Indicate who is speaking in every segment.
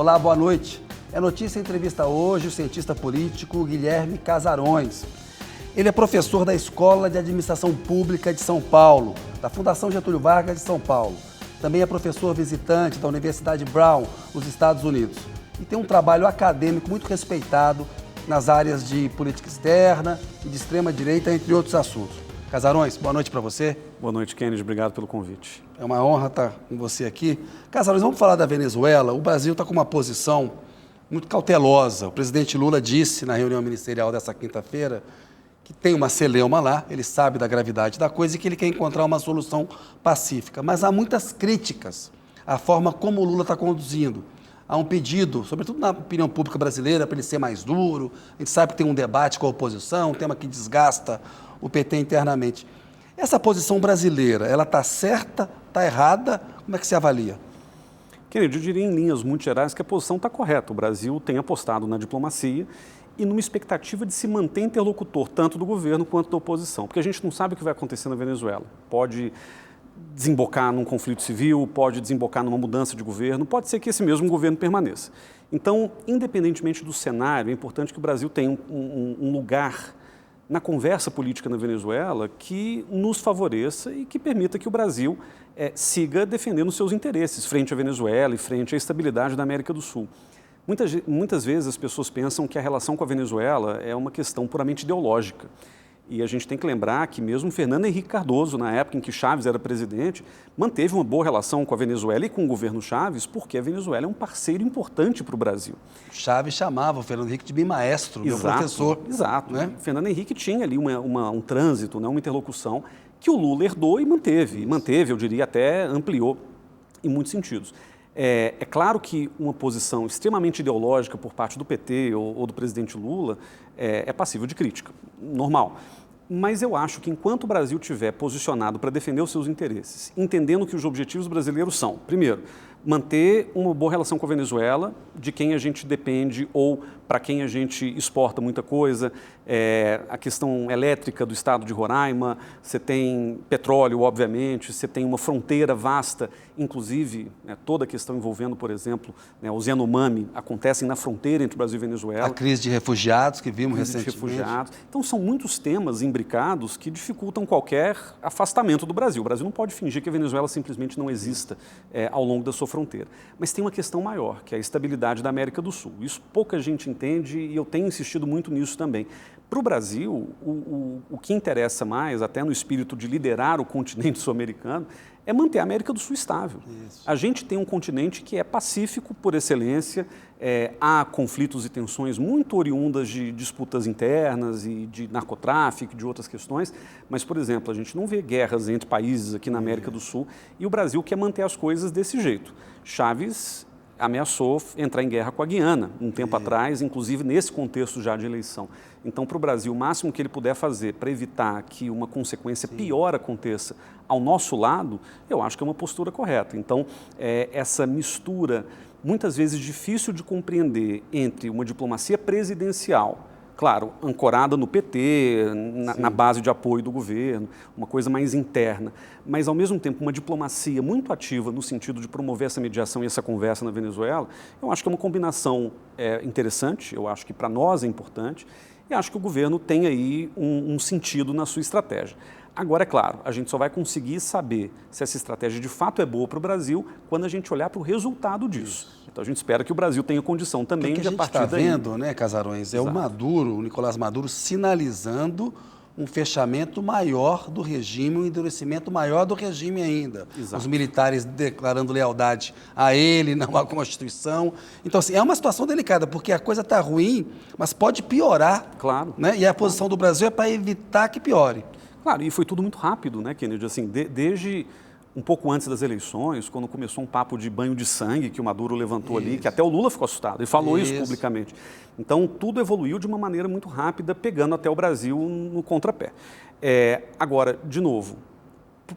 Speaker 1: Olá, boa noite. É notícia e entrevista hoje o cientista político Guilherme Casarões. Ele é professor da Escola de Administração Pública de São Paulo, da Fundação Getúlio Vargas de São Paulo. Também é professor visitante da Universidade Brown, nos Estados Unidos. E tem um trabalho acadêmico muito respeitado nas áreas de política externa e de extrema-direita, entre outros assuntos. Casarões, boa noite para você.
Speaker 2: Boa noite, Kennedy. Obrigado pelo convite.
Speaker 1: É uma honra estar com você aqui. Casarões, vamos falar da Venezuela. O Brasil está com uma posição muito cautelosa. O presidente Lula disse na reunião ministerial dessa quinta-feira que tem uma celeuma lá, ele sabe da gravidade da coisa e que ele quer encontrar uma solução pacífica. Mas há muitas críticas à forma como o Lula está conduzindo. Há um pedido, sobretudo na opinião pública brasileira, para ele ser mais duro. A gente sabe que tem um debate com a oposição, um tema que desgasta o PT internamente. Essa posição brasileira, ela está certa, está errada? Como é que se avalia?
Speaker 2: Kennedy, eu diria em linhas muito gerais que a posição está correta. O Brasil tem apostado na diplomacia e numa expectativa de se manter interlocutor tanto do governo quanto da oposição, porque a gente não sabe o que vai acontecer na Venezuela. Pode desembocar num conflito civil, pode desembocar numa mudança de governo, pode ser que esse mesmo governo permaneça. Então, independentemente do cenário, é importante que o Brasil tenha um lugar na conversa política na Venezuela que nos favoreça e que permita que o Brasil siga defendendo seus interesses frente à Venezuela e frente à estabilidade da América do Sul. Muitas vezes as pessoas pensam que a relação com a Venezuela é uma questão puramente ideológica. E a gente tem que lembrar que mesmo Fernando Henrique Cardoso, na época em que Chávez era presidente, manteve uma boa relação com a Venezuela e com o governo Chávez, porque a Venezuela é um parceiro importante para o Brasil.
Speaker 1: Chávez chamava o Fernando Henrique de bem maestro, meu professor.
Speaker 2: Exato. Né? Fernando Henrique tinha ali um trânsito, né, uma interlocução que o Lula herdou e manteve. E manteve, eu diria, até ampliou em muitos sentidos. É claro que uma posição extremamente ideológica por parte do PT ou do presidente Lula é passível de crítica, normal. Mas eu acho que enquanto o Brasil estiver posicionado para defender os seus interesses, entendendo que os objetivos brasileiros são, primeiro, manter uma boa relação com a Venezuela, de quem a gente depende ou para quem a gente exporta muita coisa, a questão elétrica do estado de Roraima, você tem petróleo, obviamente, você tem uma fronteira vasta, inclusive toda a questão envolvendo, por exemplo, os Yanomami, acontecem na fronteira entre o Brasil e Venezuela.
Speaker 1: A crise de refugiados que vimos recentemente.
Speaker 2: Então, são muitos temas imbricados que dificultam qualquer afastamento do Brasil. O Brasil não pode fingir que a Venezuela simplesmente não exista ao longo da sua fronteira. Mas tem uma questão maior, que é a estabilidade da América do Sul. Isso pouca gente entende e eu tenho insistido muito nisso também. Para o Brasil, o que interessa mais, até no espírito de liderar o continente sul-americano, é manter a América do Sul estável. Isso. A gente tem um continente que é pacífico por excelência, há conflitos e tensões muito oriundas de disputas internas e de narcotráfico, de outras questões, mas, por exemplo, a gente não vê guerras entre países aqui na América do Sul e o Brasil quer manter as coisas desse jeito. Chávez ameaçou entrar em guerra com a Guiana um tempo atrás, inclusive nesse contexto já de eleição. Então, para o Brasil, o máximo que ele puder fazer para evitar que uma consequência pior aconteça ao nosso lado, eu acho que é uma postura correta. Então, essa mistura, muitas vezes difícil de compreender, entre uma diplomacia presidencial, claro, ancorada no PT, na base de apoio do governo, uma coisa mais interna, mas, ao mesmo tempo, uma diplomacia muito ativa no sentido de promover essa mediação e essa conversa na Venezuela, eu acho que é uma combinação interessante, eu acho que para nós é importante, e acho que o governo tem aí um sentido na sua estratégia. Agora, é claro, a gente só vai conseguir saber se essa estratégia de fato é boa para o Brasil quando a gente olhar para o resultado disso. Então, a gente espera que o Brasil tenha condição também de, a partir daí...
Speaker 1: O que a gente está vendo, né, Casarões, é o Maduro, o Nicolás Maduro, sinalizando um fechamento maior do regime, um endurecimento maior do regime ainda.
Speaker 2: Exato.
Speaker 1: Os militares declarando lealdade a ele, não à Constituição. Então, assim, é uma situação delicada, porque a coisa está ruim, mas pode piorar.
Speaker 2: Claro.
Speaker 1: Né? E a posição do Brasil é para evitar que piore.
Speaker 2: Claro, e foi tudo muito rápido, né, Kennedy? Assim, desde um pouco antes das eleições, quando começou um papo de banho de sangue que o Maduro levantou ali, que até o Lula ficou assustado e falou isso publicamente. Então, tudo evoluiu de uma maneira muito rápida, pegando até o Brasil no contrapé. Agora, de novo,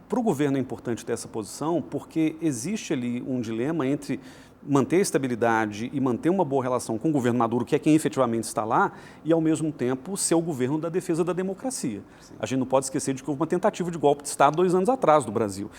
Speaker 2: para o governo é importante ter essa posição, porque existe ali um dilema entre manter a estabilidade e manter uma boa relação com o governo Maduro, que é quem efetivamente está lá, e ao mesmo tempo ser o governo da defesa da democracia. Sim. A gente não pode esquecer de que houve uma tentativa de golpe de Estado 2 anos atrás do Brasil.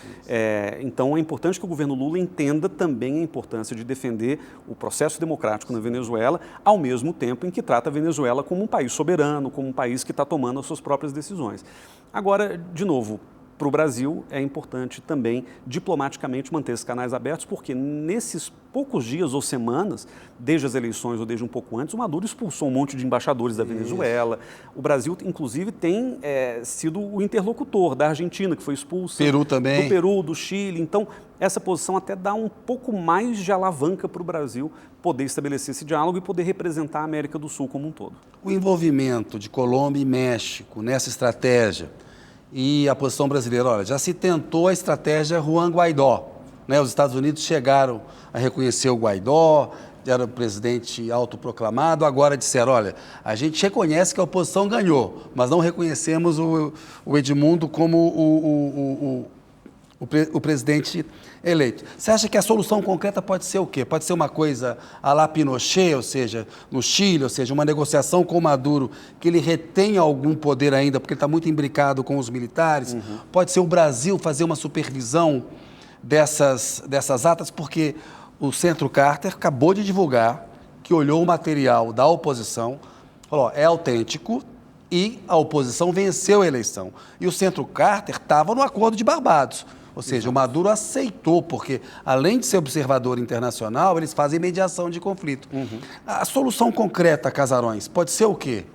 Speaker 2: Então é importante que o governo Lula entenda também a importância de defender o processo democrático na Venezuela, ao mesmo tempo em que trata a Venezuela como um país soberano, como um país que está tomando as suas próprias decisões. Agora, de novo, para o Brasil é importante também diplomaticamente manter esses canais abertos, porque nesses poucos dias ou semanas, desde as eleições ou desde um pouco antes, o Maduro expulsou um monte de embaixadores da Venezuela. O Brasil, inclusive, tem sido o interlocutor da Argentina, que foi expulsa.
Speaker 1: Peru também.
Speaker 2: Do Peru, do Chile. Então, essa posição até dá um pouco mais de alavanca para o Brasil poder estabelecer esse diálogo e poder representar a América do Sul como um todo.
Speaker 1: O envolvimento de Colômbia e México nessa estratégia e a posição brasileira, olha, já se tentou a estratégia Juan Guaidó, né? Os Estados Unidos chegaram a reconhecer o Guaidó, era o presidente autoproclamado, agora disseram, olha, a gente reconhece que a oposição ganhou, mas não reconhecemos o Edmundo como o presidente eleito. Você acha que a solução concreta pode ser o quê? Pode ser uma coisa à la Pinochet, ou seja, no Chile, ou seja, uma negociação com o Maduro, que ele retenha algum poder ainda, porque ele está muito imbricado com os militares. Pode ser o Brasil fazer uma supervisão dessas atas, porque o Centro Carter acabou de divulgar que olhou o material da oposição, falou, é autêntico, e a oposição venceu a eleição. E o Centro Carter estava no Acordo de Barbados. Ou seja, o Maduro aceitou, porque além de ser observador internacional, eles fazem mediação de conflito. A solução concreta, Casarões, pode ser o quê?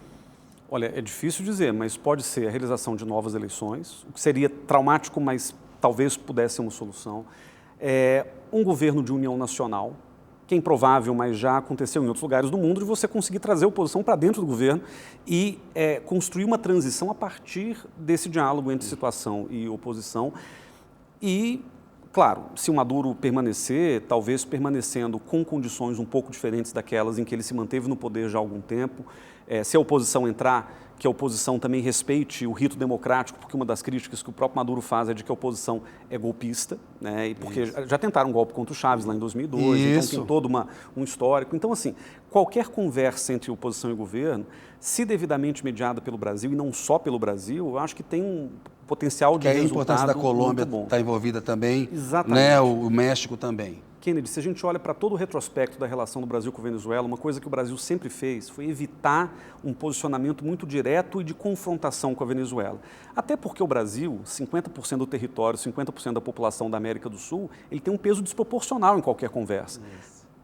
Speaker 2: Olha, é difícil dizer, mas pode ser a realização de novas eleições, o que seria traumático, mas talvez pudesse ser uma solução. Um governo de união nacional, que é improvável, mas já aconteceu em outros lugares do mundo, de você conseguir trazer a oposição para dentro do governo e construir uma transição a partir desse diálogo entre situação e oposição. E, claro, se o Maduro permanecer, talvez permanecendo com condições um pouco diferentes daquelas em que ele se manteve no poder já há algum tempo, se a oposição entrar, que a oposição também respeite o rito democrático, porque uma das críticas que o próprio Maduro faz é de que a oposição é golpista, né? E porque já tentaram um golpe contra o Chávez lá em 2002, então tem todo um histórico. Então, assim, qualquer conversa entre oposição e governo, se devidamente mediada pelo Brasil, e não só pelo Brasil, eu acho que tem um potencial de resultado.
Speaker 1: A importância da Colômbia está envolvida também,
Speaker 2: exatamente,
Speaker 1: né? O México também.
Speaker 2: Kennedy, se a gente olha para todo o retrospecto da relação do Brasil com a Venezuela, uma coisa que o Brasil sempre fez foi evitar um posicionamento muito direto e de confrontação com a Venezuela. Até porque o Brasil, 50% do território, 50% da população da América do Sul, ele tem um peso desproporcional em qualquer conversa.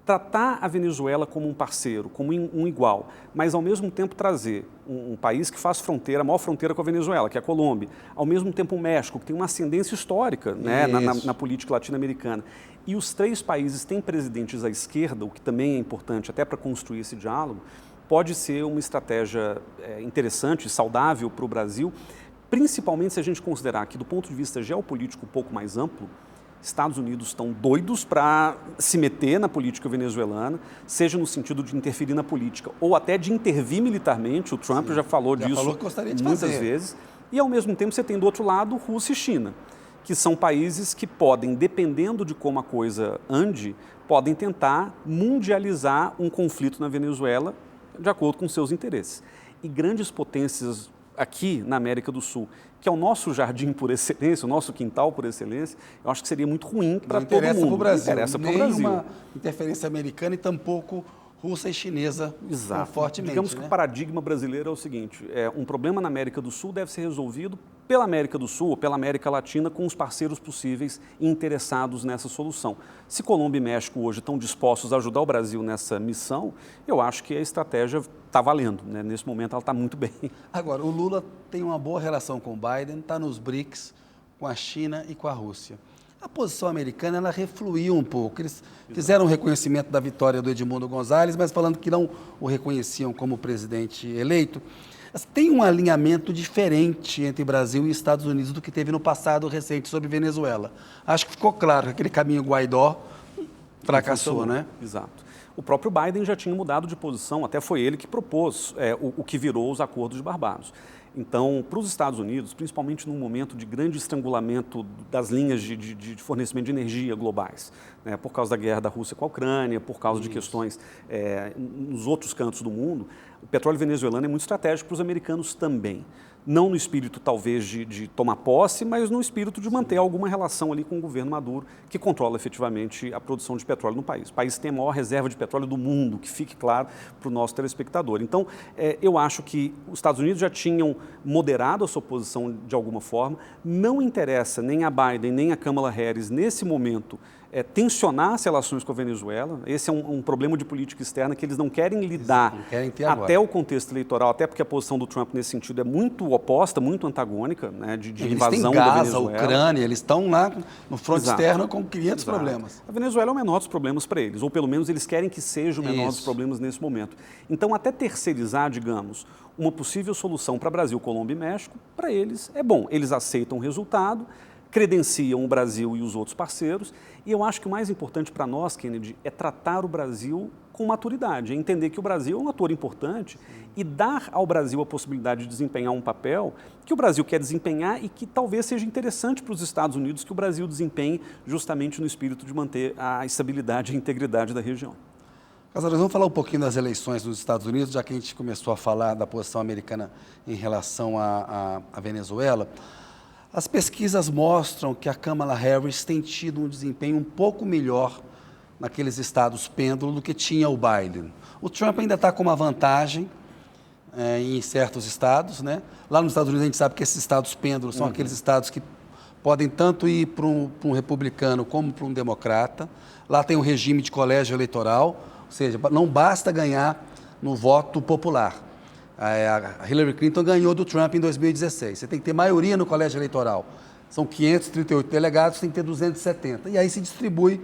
Speaker 2: Tratar a Venezuela como um parceiro, como um igual, mas ao mesmo tempo trazer um país que faz fronteira, a maior fronteira com a Venezuela, que é a Colômbia, ao mesmo tempo o México, que tem uma ascendência histórica, né, na política latino-americana. E os três países têm presidentes à esquerda, o que também é importante até para construir esse diálogo, pode ser uma estratégia interessante, saudável para o Brasil, principalmente se a gente considerar que, do ponto de vista geopolítico um pouco mais amplo, Estados Unidos estão doidos para se meter na política venezuelana, seja no sentido de interferir na política ou até de intervir militarmente. O Trump já falou disso muitas vezes. E, ao mesmo tempo, você tem do outro lado Rússia e China, que são países que podem, dependendo de como a coisa ande, podem tentar mundializar um conflito na Venezuela de acordo com seus interesses. E grandes potências aqui na América do Sul, que é o nosso jardim por excelência, o nosso quintal por excelência, eu acho que seria muito ruim para todo mundo.
Speaker 1: Não
Speaker 2: interessa para o Brasil.
Speaker 1: Nenhuma interferência americana e tampouco russa e chinesa.
Speaker 2: Exato.
Speaker 1: Fortemente.
Speaker 2: Digamos que o paradigma brasileiro é o seguinte, um problema na América do Sul deve ser resolvido pela América do Sul ou pela América Latina com os parceiros possíveis e interessados nessa solução. Se Colômbia e México hoje estão dispostos a ajudar o Brasil nessa missão, eu acho que a estratégia está valendo, né? Nesse momento ela está muito bem.
Speaker 1: Agora, o Lula tem uma boa relação com o Biden, está nos BRICS, com a China e com a Rússia. A posição americana, ela refluiu um pouco. Eles fizeram um reconhecimento da vitória do Edmundo Gonzalez, mas falando que não o reconheciam como presidente eleito. Tem um alinhamento diferente entre Brasil e Estados Unidos do que teve no passado recente sobre Venezuela. Acho que ficou claro que aquele caminho Guaidó fracassou, né?
Speaker 2: Exato. O próprio Biden já tinha mudado de posição, até foi ele que propôs o que virou os acordos de Barbados. Então, para os Estados Unidos, principalmente num momento de grande estrangulamento das linhas de fornecimento de energia globais, né, por causa da guerra da Rússia com a Ucrânia, por causa de questões nos outros cantos do mundo, o petróleo venezuelano é muito estratégico para os americanos também. Não no espírito, talvez, de tomar posse, mas no espírito de manter alguma relação ali com o governo Maduro, que controla efetivamente a produção de petróleo no país. O país tem a maior reserva de petróleo do mundo, que fique claro para o nosso telespectador. Então, eu acho que os Estados Unidos já tinham moderado a sua posição de alguma forma. Não interessa nem a Biden, nem a Kamala Harris, nesse momento, tensionar as relações com a Venezuela. Esse é um problema de política externa que eles não querem lidar até o contexto eleitoral, até porque a posição do Trump nesse sentido é muito oposta, muito antagônica, né, de invasão da Venezuela.
Speaker 1: Gaza, Ucrânia, eles estão lá no fronte externo com 500 problemas.
Speaker 2: A Venezuela é o menor dos problemas para eles, ou pelo menos eles querem que seja o menor dos problemas nesse momento. Então, até terceirizar, digamos, uma possível solução para Brasil, Colômbia e México, para eles é bom. Eles aceitam o resultado, credenciam o Brasil e os outros parceiros, e eu acho que o mais importante para nós, Kennedy, é tratar o Brasil com maturidade, é entender que o Brasil é um ator importante e dar ao Brasil a possibilidade de desempenhar um papel que o Brasil quer desempenhar e que talvez seja interessante para os Estados Unidos que o Brasil desempenhe justamente no espírito de manter a estabilidade e a integridade da região.
Speaker 1: Casares, vamos falar um pouquinho das eleições nos Estados Unidos, já que a gente começou a falar da posição americana em relação à Venezuela. As pesquisas mostram que a Kamala Harris tem tido um desempenho um pouco melhor naqueles estados pêndulo do que tinha o Biden. O Trump ainda está com uma vantagem em certos estados, né? Lá nos Estados Unidos a gente sabe que esses estados pêndulos são aqueles estados que podem tanto ir para um republicano como para um democrata. Lá tem um regime de colégio eleitoral, ou seja, não basta ganhar no voto popular. A Hillary Clinton ganhou do Trump em 2016. Você tem que ter maioria no colégio eleitoral. São 538 delegados, tem que ter 270. E aí se distribui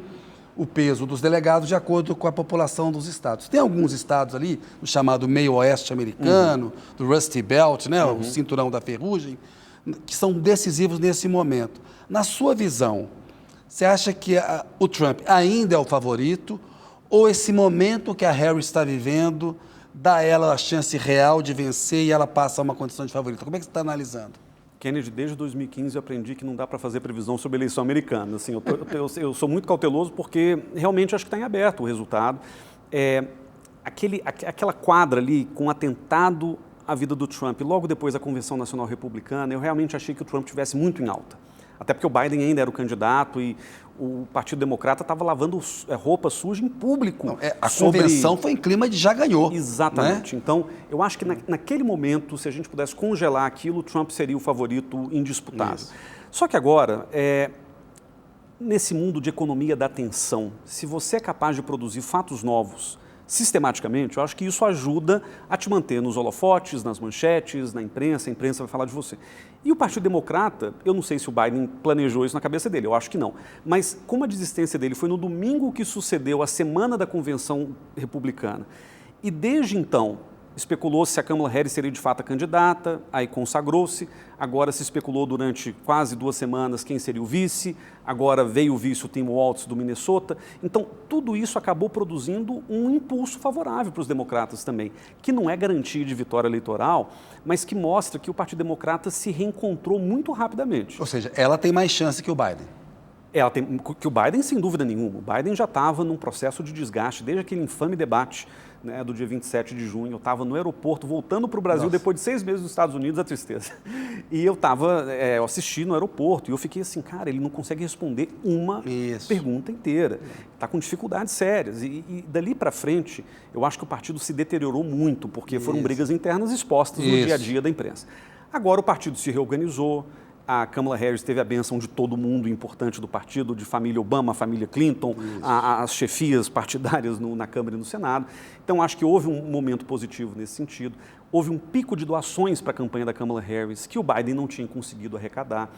Speaker 1: o peso dos delegados de acordo com a população dos estados. Tem alguns estados ali, o chamado meio oeste americano, do Rusty Belt, né, o cinturão da ferrugem, que são decisivos nesse momento. Na sua visão, você acha que o Trump ainda é o favorito ou esse momento que a Harris está vivendo dá a ela a chance real de vencer e ela passa a uma condição de favorita? Como é que você está analisando?
Speaker 2: Kennedy, desde 2015 eu aprendi que não dá para fazer previsão sobre a eleição americana. Assim, eu sou muito cauteloso porque realmente acho que está em aberto o resultado. Aquela quadra ali com atentado à vida do Trump, logo depois da Convenção Nacional Republicana, eu realmente achei que o Trump estivesse muito em alta. Até porque o Biden ainda era o candidato e o Partido Democrata estava lavando roupa suja em público.
Speaker 1: Não, a convenção foi em clima de já ganhou.
Speaker 2: Exatamente.
Speaker 1: Né?
Speaker 2: Então, eu acho que naquele momento, se a gente pudesse congelar aquilo, o Trump seria o favorito indisputável. Isso. Só que agora, nesse mundo de economia da atenção, se você é capaz de produzir fatos novos sistematicamente, eu acho que isso ajuda a te manter nos holofotes, nas manchetes, na imprensa, a imprensa vai falar de você. E o Partido Democrata, eu não sei se o Biden planejou isso na cabeça dele, eu acho que não, mas como a desistência dele foi no domingo que sucedeu a semana da Convenção Republicana, e desde então especulou-se se a Kamala Harris seria de fato a candidata, aí consagrou-se, agora se especulou durante quase 2 semanas quem seria o vice, agora veio o vice, o Tim Walz do Minnesota. Então, tudo isso acabou produzindo um impulso favorável para os democratas também, que não é garantia de vitória eleitoral, mas que mostra que o Partido Democrata se reencontrou muito rapidamente.
Speaker 1: Ou seja, ela tem mais chance que o Biden.
Speaker 2: Que o Biden, sem dúvida nenhuma. O Biden já estava num processo de desgaste, desde aquele infame debate, né, do dia 27 de junho. Eu estava no aeroporto, voltando para o Brasil. Nossa. Depois de 6 meses nos Estados Unidos, a tristeza. E eu eu assisti no aeroporto, e eu fiquei assim, cara, ele não consegue responder uma pergunta inteira. Está com dificuldades sérias. E dali para frente, eu acho que o partido se deteriorou muito, porque foram brigas internas expostas no dia a dia da imprensa. Agora o partido se reorganizou. A Kamala Harris teve a bênção de todo mundo importante do partido, de família Obama, família Clinton, as chefias partidárias na Câmara e no Senado. Então, acho que houve um momento positivo nesse sentido. Houve um pico de doações para a campanha da Kamala Harris, que o Biden não tinha conseguido arrecadar.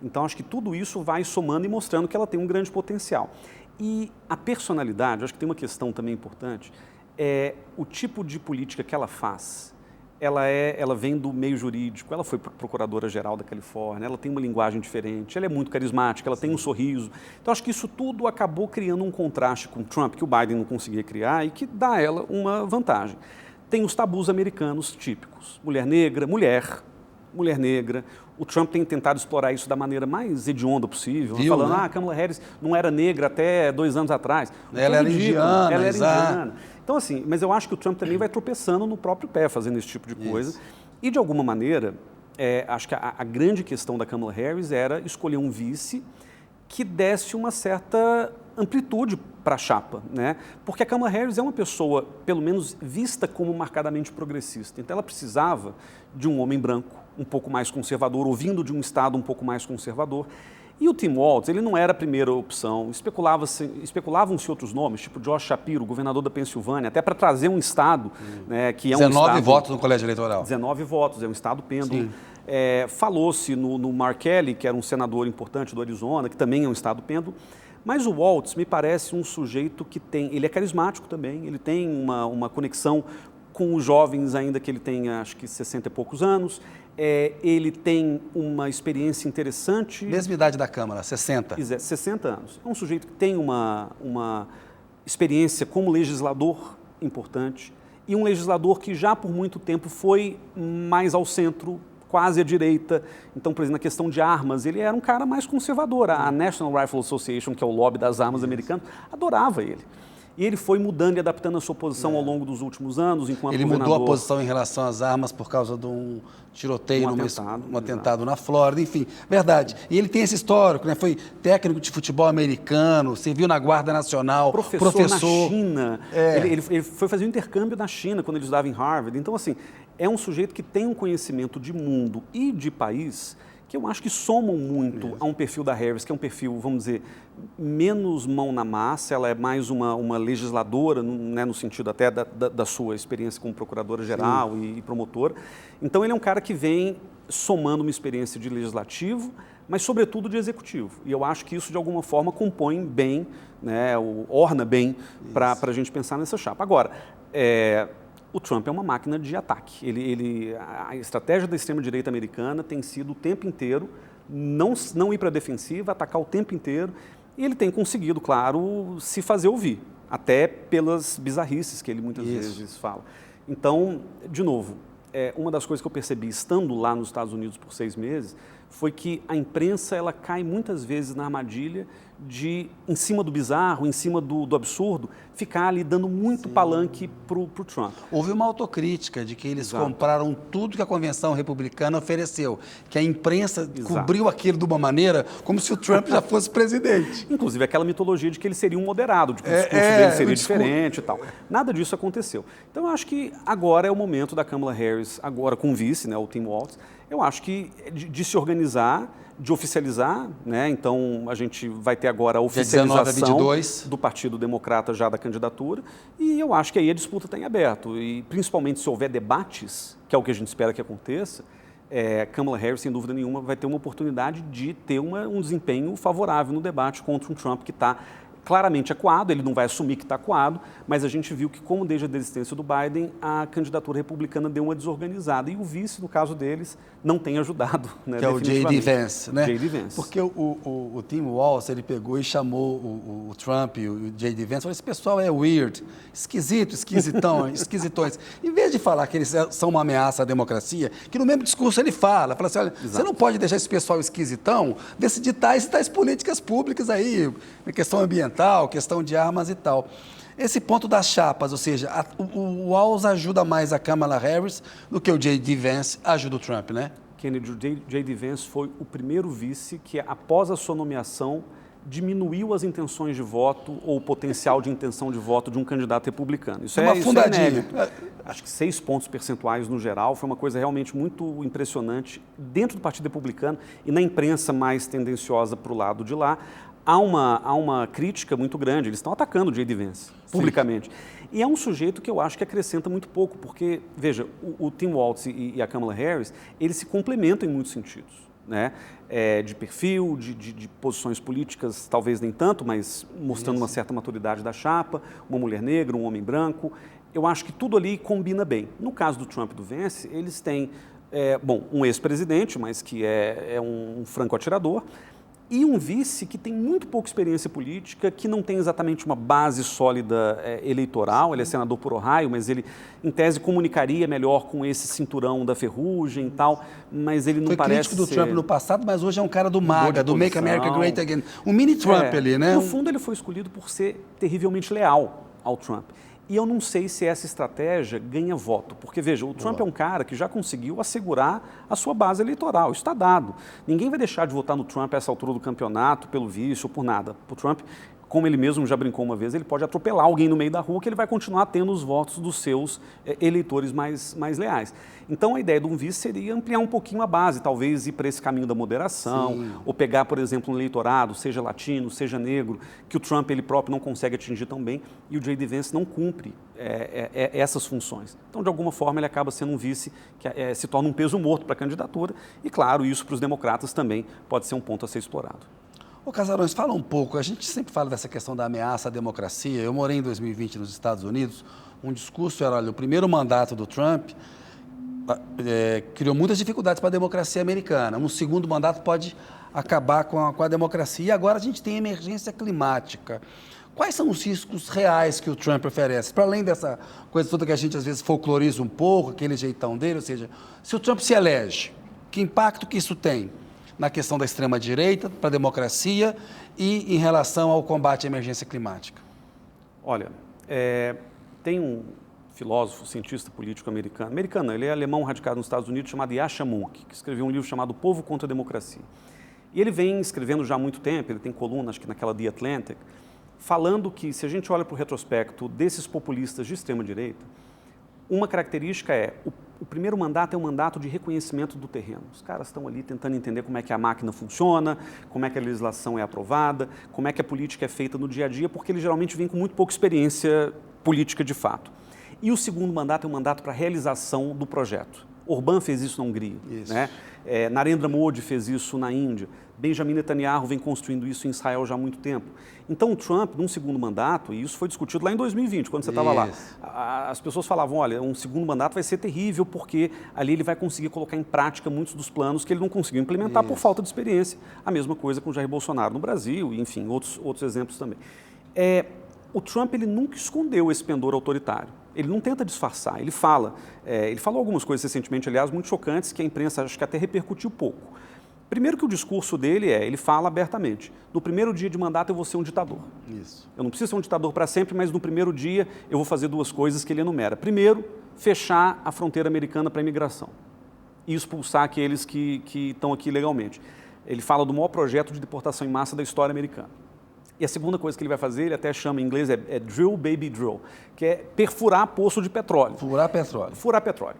Speaker 2: Então, acho que tudo isso vai somando e mostrando que ela tem um grande potencial. E a personalidade, acho que tem uma questão também importante, é o tipo de política que ela faz. Ela vem do meio jurídico, ela foi procuradora-geral da Califórnia, ela tem uma linguagem diferente, ela é muito carismática, ela tem um sorriso. Então, acho que isso tudo acabou criando um contraste com o Trump, que o Biden não conseguia criar e que dá a ela uma vantagem. Tem os tabus americanos típicos, mulher negra, mulher, mulher negra. O Trump tem tentado explorar isso da maneira mais hedionda possível,
Speaker 1: Viu,
Speaker 2: falando,
Speaker 1: né?
Speaker 2: a Kamala Harris não era negra até 2 anos atrás.
Speaker 1: Ela era indiana,
Speaker 2: ela era
Speaker 1: exato.
Speaker 2: indiana. Então, assim, mas eu acho que o Trump também vai tropeçando no próprio pé fazendo esse tipo de coisa.
Speaker 1: Isso.
Speaker 2: E, de alguma maneira, acho que a grande questão da Kamala Harris era escolher um vice que desse uma certa amplitude para a chapa, né? Porque a Kamala Harris é uma pessoa, pelo menos, vista como marcadamente progressista. Então, ela precisava de um homem branco, um pouco mais conservador, ou vindo de um estado um pouco mais conservador. E o Tim Walz, ele não era a primeira opção, especulavam-se outros nomes, tipo Josh Shapiro, governador da Pensilvânia, até para trazer um estado, né, que é um
Speaker 1: 19
Speaker 2: estado...
Speaker 1: votos no colégio eleitoral.
Speaker 2: 19 votos, é um estado pêndulo. Falou-se no Mark Kelly, que era um senador importante do Arizona, que também é um estado pêndulo, mas o Walz me parece um sujeito que ele é carismático também, ele tem uma conexão com os jovens, ainda que ele tenha, acho que 60 e poucos anos, ele tem uma experiência interessante.
Speaker 1: Mesma idade da Câmara, 60.
Speaker 2: 60 anos. É um sujeito que tem uma experiência como legislador importante e um legislador que já por muito tempo foi mais ao centro, quase à direita. Então, por exemplo, na questão de armas, ele era um cara mais conservador. A National Rifle Association, que é o lobby das armas americano, adorava ele. E ele foi mudando e adaptando a sua posição ao longo dos últimos anos, enquanto
Speaker 1: Ele
Speaker 2: governador.
Speaker 1: mudou a posição em relação às armas por causa de um tiroteio,
Speaker 2: Um
Speaker 1: atentado na Flórida, enfim, verdade. E ele tem esse histórico, né? Foi técnico de futebol americano, serviu na Guarda Nacional,
Speaker 2: professor na China. Ele foi fazer um intercâmbio na China quando ele estudava em Harvard. Então, assim, é um sujeito que tem um conhecimento de mundo e de país que eu acho que somam muito a um perfil da Harris, que é um perfil, vamos dizer, menos mão na massa, ela é mais uma legisladora, né, no sentido até da sua experiência como procuradora-geral e promotora. Então, ele é um cara que vem somando uma experiência de legislativo, mas, sobretudo, de executivo. E eu acho que isso, de alguma forma, compõe bem, né, orna bem para a gente pensar nessa chapa. Agora, o Trump é uma máquina de ataque. A estratégia da extrema-direita americana tem sido o tempo inteiro não ir para a defensiva, atacar o tempo inteiro. E ele tem conseguido, claro, se fazer ouvir, até pelas bizarrices que ele muitas vezes fala. Então, de novo, uma das coisas que eu percebi estando lá nos Estados Unidos por 6 meses foi que a imprensa ela cai muitas vezes na armadilha de, em cima do bizarro, em cima do absurdo, ficar ali dando muito palanque para o Trump.
Speaker 1: Houve uma autocrítica de que eles compraram tudo que a convenção republicana ofereceu, que a imprensa cobriu aquilo de uma maneira como se o Trump já fosse presidente.
Speaker 2: Inclusive aquela mitologia de que ele seria um moderado, de que o discurso dele seria diferente e tal. Nada disso aconteceu. Então eu acho que agora é o momento da Kamala Harris, agora com o vice, né, o Tim Walz, eu acho que de se organizar, de oficializar, né? Então a gente vai ter agora a oficialização do Partido Democrata já da candidatura e eu acho que aí a disputa está em aberto e principalmente se houver debates, que é o que a gente espera que aconteça, Kamala Harris, sem dúvida nenhuma, vai ter uma oportunidade de ter um desempenho favorável no debate contra um Trump que está claramente acuado, ele não vai assumir que está acuado, mas a gente viu que, como desde a desistência do Biden, a candidatura republicana deu uma desorganizada e o vice, no caso deles, não tem ajudado. Né,
Speaker 1: que é o J.D. Vance, né?
Speaker 2: J.D. Vance.
Speaker 1: Porque o Tim Walz, ele pegou e chamou o Trump e o J.D. Vance, falou, esse pessoal é weird, esquisito, esquisitão, esquisitões. Em vez de falar que eles são uma ameaça à democracia, que no mesmo discurso ele fala assim, olha, você não pode deixar esse pessoal esquisitão decidir tais políticas públicas aí, na questão ambiental, questão de armas e tal. Esse ponto das chapas, ou seja, o Walz ajuda mais a Kamala Harris do que o J.D. Vance ajuda o Trump, né?
Speaker 2: Kennedy, o J.D. Vance foi o primeiro vice que, após a sua nomeação, diminuiu as intenções de voto ou o potencial de intenção de voto de um candidato republicano. Isso
Speaker 1: uma fundadinha.
Speaker 2: Inédito. Acho que 6 pontos percentuais no geral, foi uma coisa realmente muito impressionante dentro do Partido Republicano e na imprensa mais tendenciosa para o lado de lá. Há uma crítica muito grande, eles estão atacando o J.D. Vance, publicamente. E é um sujeito que eu acho que acrescenta muito pouco, porque, veja, o Tim Walz e a Kamala Harris, eles se complementam em muitos sentidos, né? De perfil, de posições políticas, talvez nem tanto, mas mostrando uma certa maturidade da chapa, uma mulher negra, um homem branco. Eu acho que tudo ali combina bem. No caso do Trump e do Vance, eles têm, um ex-presidente, mas que é um franco atirador, e um vice que tem muito pouca experiência política, que não tem exatamente uma base sólida eleitoral. Ele é senador por Ohio, mas ele, em tese, comunicaria melhor com esse cinturão da ferrugem e tal, mas ele não
Speaker 1: Foi
Speaker 2: parece
Speaker 1: crítico do
Speaker 2: ser...
Speaker 1: Trump no passado, mas hoje é um cara do MAGA, do Make America Great Again. Um mini Trump ali, né?
Speaker 2: No fundo, ele foi escolhido por ser terrivelmente leal ao Trump. E eu não sei se essa estratégia ganha voto, porque, veja, o Trump é um cara que já conseguiu assegurar a sua base eleitoral, isso está dado. Ninguém vai deixar de votar no Trump a essa altura do campeonato, pelo vício ou por nada. O Trump, como ele mesmo já brincou uma vez, ele pode atropelar alguém no meio da rua que ele vai continuar tendo os votos dos seus eleitores mais leais. Então, a ideia de um vice seria ampliar um pouquinho a base, talvez ir para esse caminho da moderação,
Speaker 1: Sim.
Speaker 2: ou pegar, por exemplo, um eleitorado, seja latino, seja negro, que o Trump ele próprio não consegue atingir tão bem, e o J.D. Vance não cumpre essas funções. Então, de alguma forma, ele acaba sendo um vice que se torna um peso morto para a candidatura, e, claro, isso para os democratas também pode ser um ponto a ser explorado.
Speaker 1: Ô Casarões, fala um pouco, a gente sempre fala dessa questão da ameaça à democracia. Eu morei em 2020 nos Estados Unidos, um discurso era, olha, o primeiro mandato do Trump criou muitas dificuldades para a democracia americana. Um segundo mandato pode acabar com a democracia. E agora a gente tem emergência climática. Quais são os riscos reais que o Trump oferece? Para além dessa coisa toda que a gente às vezes folcloriza um pouco, aquele jeitão dele, ou seja, se o Trump se elege, que impacto que isso tem na questão da extrema-direita, para a democracia e em relação ao combate à emergência climática?
Speaker 2: Olha, tem um filósofo, cientista político americano, ele é alemão radicado nos Estados Unidos, chamado Yascha Mounk, que escreveu um livro chamado O Povo contra a Democracia. E ele vem escrevendo já há muito tempo, ele tem coluna, acho que naquela The Atlantic, falando que, se a gente olha para o retrospecto desses populistas de extrema-direita, uma característica o primeiro mandato é um mandato de reconhecimento do terreno. Os caras estão ali tentando entender como é que a máquina funciona, como é que a legislação é aprovada, como é que a política é feita no dia a dia, porque eles geralmente vêm com muito pouca experiência política de fato. E o segundo mandato é um mandato para a realização do projeto. Orbán fez isso na Hungria, né? Narendra Modi fez isso na Índia, Benjamin Netanyahu vem construindo isso em Israel já há muito tempo. Então o Trump, num segundo mandato, e isso foi discutido lá em 2020, quando você estava lá, as pessoas falavam, olha, um segundo mandato vai ser terrível porque ali ele vai conseguir colocar em prática muitos dos planos que ele não conseguiu implementar por falta de experiência. A mesma coisa com Jair Bolsonaro no Brasil, e enfim, outros exemplos também. O Trump ele nunca escondeu esse pendor autoritário. Ele não tenta disfarçar, ele fala. Ele falou algumas coisas recentemente, aliás, muito chocantes, que a imprensa acho que até repercutiu pouco. Primeiro que o discurso dele ele fala abertamente, no primeiro dia de mandato eu vou ser um ditador.
Speaker 1: Isso.
Speaker 2: Eu não preciso ser um ditador para sempre, mas no primeiro dia eu vou fazer duas coisas que ele enumera. Primeiro, fechar a fronteira americana para a imigração e expulsar aqueles que estão aqui legalmente. Ele fala do maior projeto de deportação em massa da história americana. E a segunda coisa que ele vai fazer, ele até chama em inglês, drill, baby, drill, que é perfurar poço de petróleo.
Speaker 1: Furar petróleo.
Speaker 2: Furar petróleo.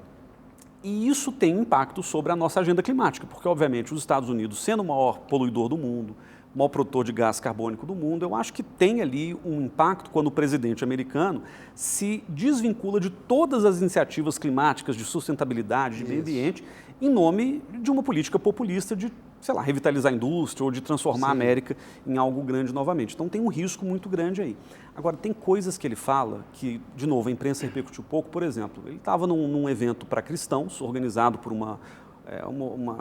Speaker 2: E isso tem impacto sobre a nossa agenda climática, porque, obviamente, os Estados Unidos, sendo o maior poluidor do mundo, o maior produtor de gás carbônico do mundo, eu acho que tem ali um impacto quando o presidente americano se desvincula de todas as iniciativas climáticas de sustentabilidade, de meio ambiente, em nome de uma política populista de, sei lá, revitalizar a indústria ou de transformar a América em algo grande novamente. Então tem um risco muito grande aí. Agora, tem coisas que ele fala que, de novo, a imprensa repercutiu pouco. Por exemplo, ele estava num evento para cristãos, organizado por uma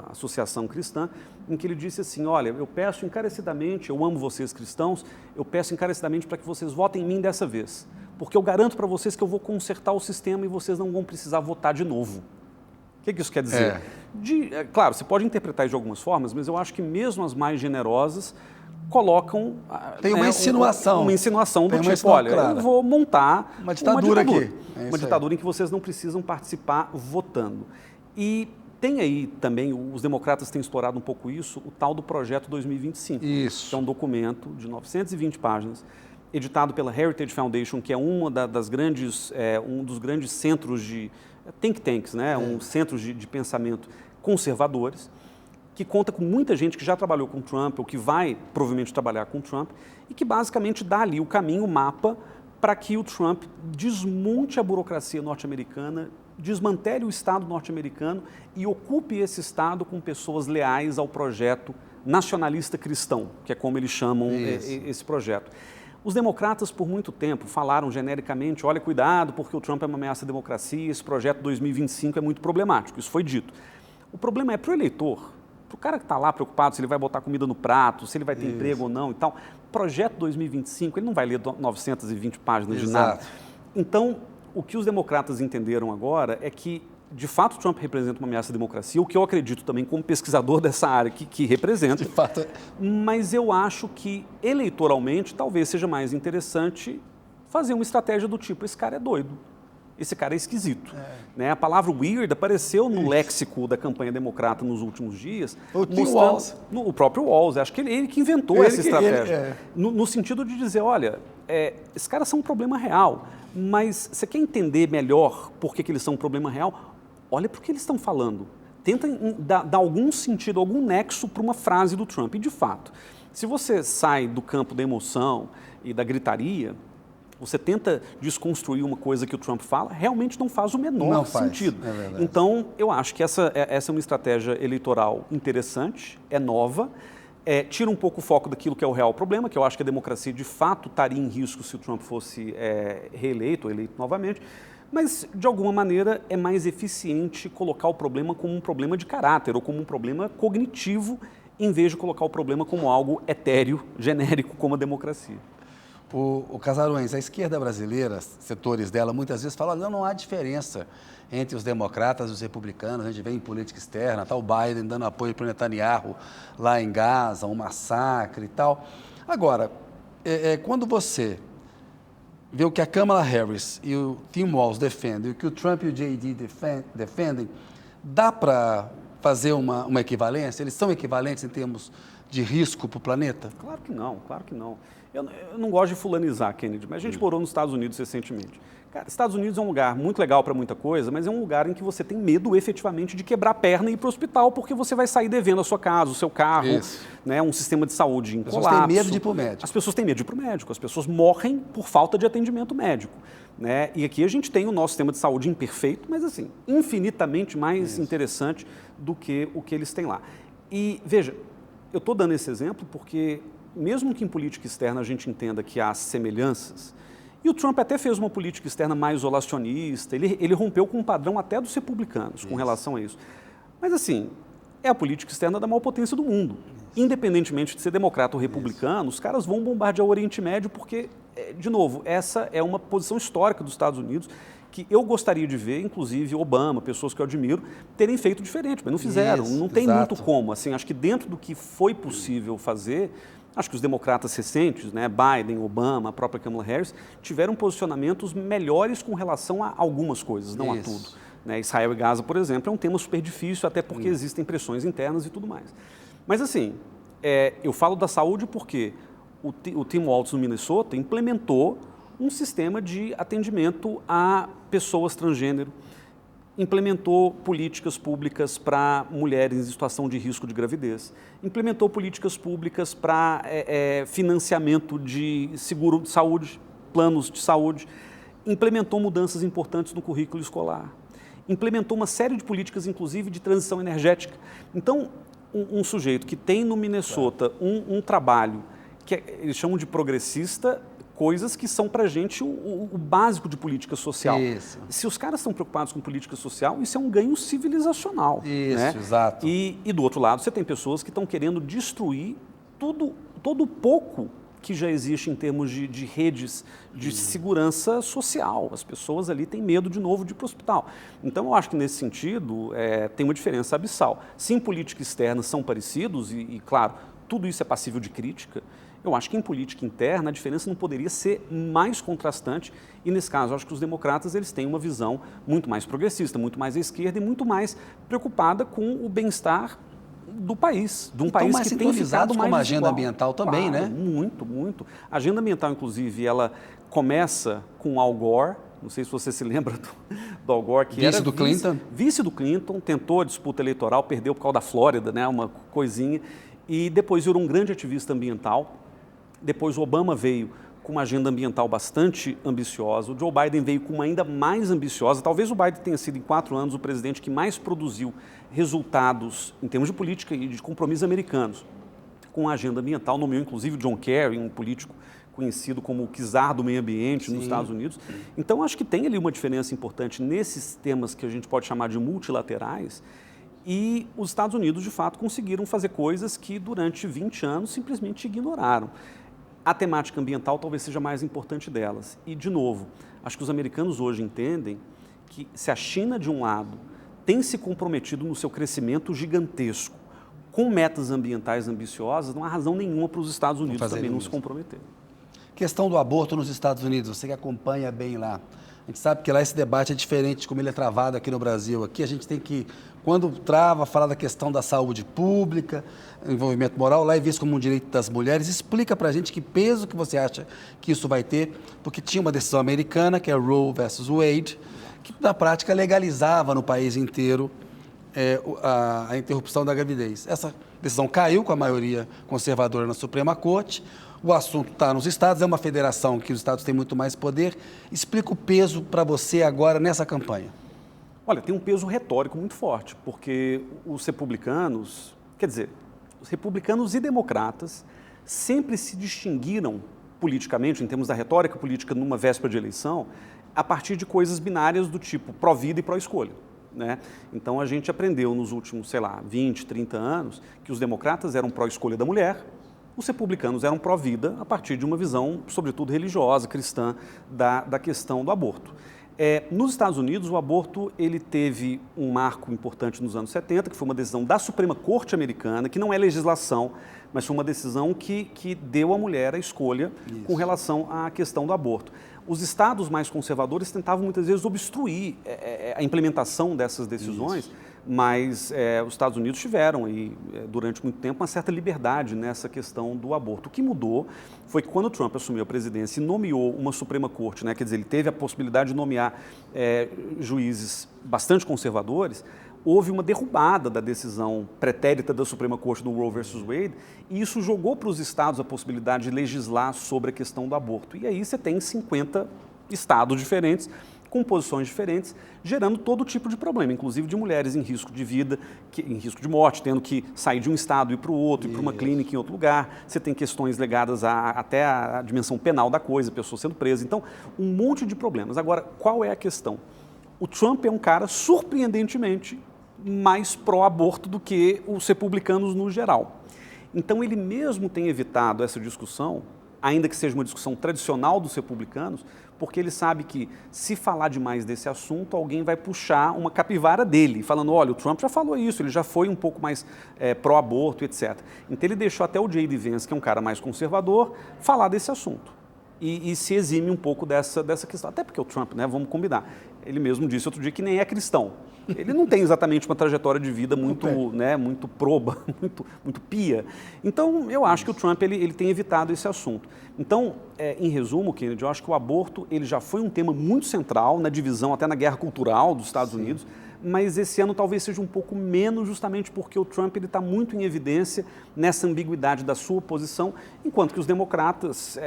Speaker 2: associação cristã, em que ele disse assim, olha, eu peço encarecidamente, eu amo vocês cristãos, eu peço encarecidamente para que vocês votem em mim dessa vez, porque eu garanto para vocês que eu vou consertar o sistema e vocês não vão precisar votar de novo. O que isso quer dizer? Claro, você pode interpretar isso de algumas formas, mas eu acho que mesmo as mais generosas colocam...
Speaker 1: Tem uma insinuação.
Speaker 2: Uma insinuação do tipo, olha, eu vou montar
Speaker 1: uma ditadura aqui.
Speaker 2: Uma ditadura em que vocês não precisam participar votando. E tem aí também, os democratas têm explorado um pouco isso, o tal do Projeto 2025.
Speaker 1: Isso.
Speaker 2: Que é um documento de 920 páginas, editado pela Heritage Foundation, que é um dos grandes centros de think tanks, né? Centros de pensamento conservadores, que conta com muita gente que já trabalhou com Trump ou que vai provavelmente trabalhar com Trump e que basicamente dá ali o caminho, o mapa, para que o Trump desmonte a burocracia norte-americana, desmantele o Estado norte-americano e ocupe esse Estado com pessoas leais ao projeto nacionalista cristão, que é como eles chamam esse projeto. Os democratas, por muito tempo, falaram genericamente, olha, cuidado, porque o Trump é uma ameaça à democracia, esse projeto 2025 é muito problemático, isso foi dito. O problema é, para o eleitor, Para o cara que está lá preocupado se ele vai botar comida no prato, se ele vai ter emprego ou não e tal, projeto 2025, ele não vai ler 920 páginas de nada. Então, o que os democratas entenderam agora é que, de fato, Trump representa uma ameaça à democracia, o que eu acredito também como pesquisador dessa área que representa.
Speaker 1: De fato.
Speaker 2: Mas eu acho que, eleitoralmente, talvez seja mais interessante fazer uma estratégia do tipo, esse cara é doido, esse cara é esquisito. Né? A palavra weird apareceu no léxico da campanha democrata nos últimos dias. O próprio Walz, acho que ele que inventou essa estratégia. No sentido de dizer, olha, esses caras são um problema real, mas você quer entender melhor por que eles são um problema real? Olha para o que eles estão falando. Tenta dar algum sentido, algum nexo para uma frase do Trump. E, de fato, se você sai do campo da emoção e da gritaria, você tenta desconstruir uma coisa que o Trump fala, realmente não faz o menor sentido. Então, eu acho que essa é uma estratégia eleitoral interessante, é nova, tira um pouco o foco daquilo que é o real problema, que eu acho que a democracia, de fato, estaria em risco se o Trump fosse reeleito ou eleito novamente, mas, de alguma maneira, é mais eficiente colocar o problema como um problema de caráter ou como um problema cognitivo, em vez de colocar o problema como algo etéreo, genérico, como a democracia.
Speaker 1: O Casarões, a esquerda brasileira, setores dela, muitas vezes falam, não há diferença entre os democratas e os republicanos, a gente vê em política externa, tá o Biden dando apoio para o Netanyahu lá em Gaza, um massacre e tal. Agora, quando você vê o que a Kamala Harris e o Tim Walz defendem, o que o Trump e o J.D. defendem, dá para fazer uma equivalência? Eles são equivalentes em termos de risco para o planeta?
Speaker 2: Claro que não, claro que não. Eu não gosto de fulanizar, Kennedy, mas a gente morou nos Estados Unidos recentemente. Cara, Estados Unidos é um lugar muito legal para muita coisa, mas é um lugar em que você tem medo efetivamente de quebrar a perna e ir para o hospital, porque você vai sair devendo a sua casa, o seu carro, né, um sistema de saúde em colapso. As pessoas têm medo de ir para o médico. As pessoas têm medo de ir para o médico, as pessoas morrem por falta de atendimento médico. Né? E aqui a gente tem o nosso sistema de saúde imperfeito, mas assim, infinitamente mais interessante do que o que eles têm lá. E veja, eu estou dando esse exemplo porque, mesmo que em política externa a gente entenda que há semelhanças, e o Trump até fez uma política externa mais isolacionista, ele rompeu com um padrão até dos republicanos com relação a isso. Mas assim, é a política externa da maior potência do mundo. Independentemente de ser democrata ou republicano, os caras vão bombardear o Oriente Médio porque, de novo, essa é uma posição histórica dos Estados Unidos que eu gostaria de ver, inclusive Obama, pessoas que eu admiro, terem feito diferente, mas não fizeram, não tem muito como. Assim, acho que dentro do que foi possível fazer, acho que os democratas recentes, né, Biden, Obama, a própria Kamala Harris, tiveram posicionamentos melhores com relação a algumas coisas, não a tudo. Né, Israel e Gaza, por exemplo, é um tema super difícil, até porque existem pressões internas e tudo mais. Mas assim, eu falo da saúde porque o Tim Walz no Minnesota implementou um sistema de atendimento a pessoas transgênero, implementou políticas públicas para mulheres em situação de risco de gravidez, implementou políticas públicas para financiamento de seguro de saúde, planos de saúde, implementou mudanças importantes no currículo escolar, implementou uma série de políticas, inclusive, de transição energética. Então, um sujeito que tem no Minnesota um trabalho que eles chamam de progressista, coisas que são para a gente o básico de política social. Se os caras estão preocupados com política social, isso é um ganho civilizacional. Né?
Speaker 1: Exato.
Speaker 2: E do outro lado, você tem pessoas que estão querendo destruir todo o pouco que já existe em termos de redes de segurança social. As pessoas ali têm medo, de novo, de ir para o hospital. Então, eu acho que, nesse sentido, tem uma diferença abissal. Se em política externa são parecidos, e claro, tudo isso é passível de crítica, eu acho que em política interna a diferença não poderia ser mais contrastante e, nesse caso, eu acho que os democratas eles têm uma visão muito mais progressista, muito mais à esquerda e muito mais preocupada com o bem-estar do país, de um país que tem ficado mais
Speaker 1: com a agenda ambiental também,
Speaker 2: né? Muito, muito. A agenda ambiental, inclusive, ela começa com Al Gore, não sei se você se lembra do Al Gore, que era vice do Clinton, tentou a disputa eleitoral, perdeu por causa da Flórida, né? Uma coisinha, e depois virou um grande ativista ambiental. Depois o Obama veio com uma agenda ambiental bastante ambiciosa, o Joe Biden veio com uma ainda mais ambiciosa. Talvez o Biden tenha sido, em 4 anos, o presidente que mais produziu resultados em termos de política e de compromissos americanos com a agenda ambiental. Nomeou, inclusive, John Kerry, um político conhecido como o czar do meio ambiente nos Estados Unidos. Então, acho que tem ali uma diferença importante nesses temas que a gente pode chamar de multilaterais. E os Estados Unidos, de fato, conseguiram fazer coisas que durante 20 anos simplesmente ignoraram. A temática ambiental talvez seja a mais importante delas. E, de novo, acho que os americanos hoje entendem que se a China, de um lado, tem se comprometido no seu crescimento gigantesco com metas ambientais ambiciosas, não há razão nenhuma para os Estados Unidos também não se comprometerem.
Speaker 1: Questão do aborto nos Estados Unidos, você que acompanha bem lá. A gente sabe que lá esse debate é diferente de como ele é travado aqui no Brasil. Aqui a gente tem que, quando trava, falar da questão da saúde pública, envolvimento moral, lá é visto como um direito das mulheres. Explica pra gente que peso que você acha que isso vai ter, porque tinha uma decisão americana, que é Roe versus Wade, que na prática legalizava no país inteiro a interrupção da gravidez. Essa decisão caiu com a maioria conservadora na Suprema Corte. O assunto está nos estados, é uma federação que os estados têm muito mais poder. Explica o peso para você agora nessa campanha.
Speaker 2: Olha, tem um peso retórico muito forte, porque os republicanos, quer dizer, os republicanos e democratas sempre se distinguiram politicamente, em termos da retórica política numa véspera de eleição, a partir de coisas binárias do tipo pró-vida e pró-escolha. Né? Então a gente aprendeu nos últimos, 20, 30 anos, que os democratas eram pró-escolha da mulher, os republicanos eram pró-vida a partir de uma visão, sobretudo religiosa, cristã, da questão do aborto. Nos Estados Unidos, o aborto ele teve um marco importante nos anos 70, que foi uma decisão da Suprema Corte americana, que não é legislação, mas foi uma decisão que deu à mulher a escolha com relação à questão do aborto. Os estados mais conservadores tentavam muitas vezes obstruir a implementação dessas decisões, mas os Estados Unidos tiveram, durante muito tempo, uma certa liberdade nessa questão do aborto. O que mudou foi que quando o Trump assumiu a presidência e nomeou uma Suprema Corte, né, quer dizer, ele teve a possibilidade de nomear juízes bastante conservadores, houve uma derrubada da decisão pretérita da Suprema Corte do Roe versus Wade, e isso jogou para os estados a possibilidade de legislar sobre a questão do aborto. E aí você tem 50 estados diferentes, com posições diferentes, gerando todo tipo de problema, inclusive de mulheres em risco de vida, em risco de morte, tendo que sair de um estado e ir para o outro, ir para uma clínica em outro lugar. Você tem questões ligadas até à dimensão penal da coisa, pessoas sendo presas. Então, um monte de problemas. Agora, qual é a questão? O Trump é um cara surpreendentemente mais pró-aborto do que os republicanos no geral. Então, ele mesmo tem evitado essa discussão, ainda que seja uma discussão tradicional dos republicanos, porque ele sabe que, se falar demais desse assunto, alguém vai puxar uma capivara dele, falando, olha, o Trump já falou isso, ele já foi um pouco mais pró-aborto, etc. Então, ele deixou até o J.D. Vance, que é um cara mais conservador, falar desse assunto. E se exime um pouco dessa questão. Até porque o Trump, né, vamos combinar, ele mesmo disse outro dia que nem é cristão. Ele não tem exatamente uma trajetória de vida muito proba, muito pia. Então, eu acho que o Trump ele tem evitado esse assunto. Então, em resumo, Kennedy, eu acho que o aborto ele já foi um tema muito central na divisão, até na guerra cultural dos Estados Unidos, mas esse ano talvez seja um pouco menos, justamente porque o Trump está muito em evidência nessa ambiguidade da sua posição, enquanto que os democratas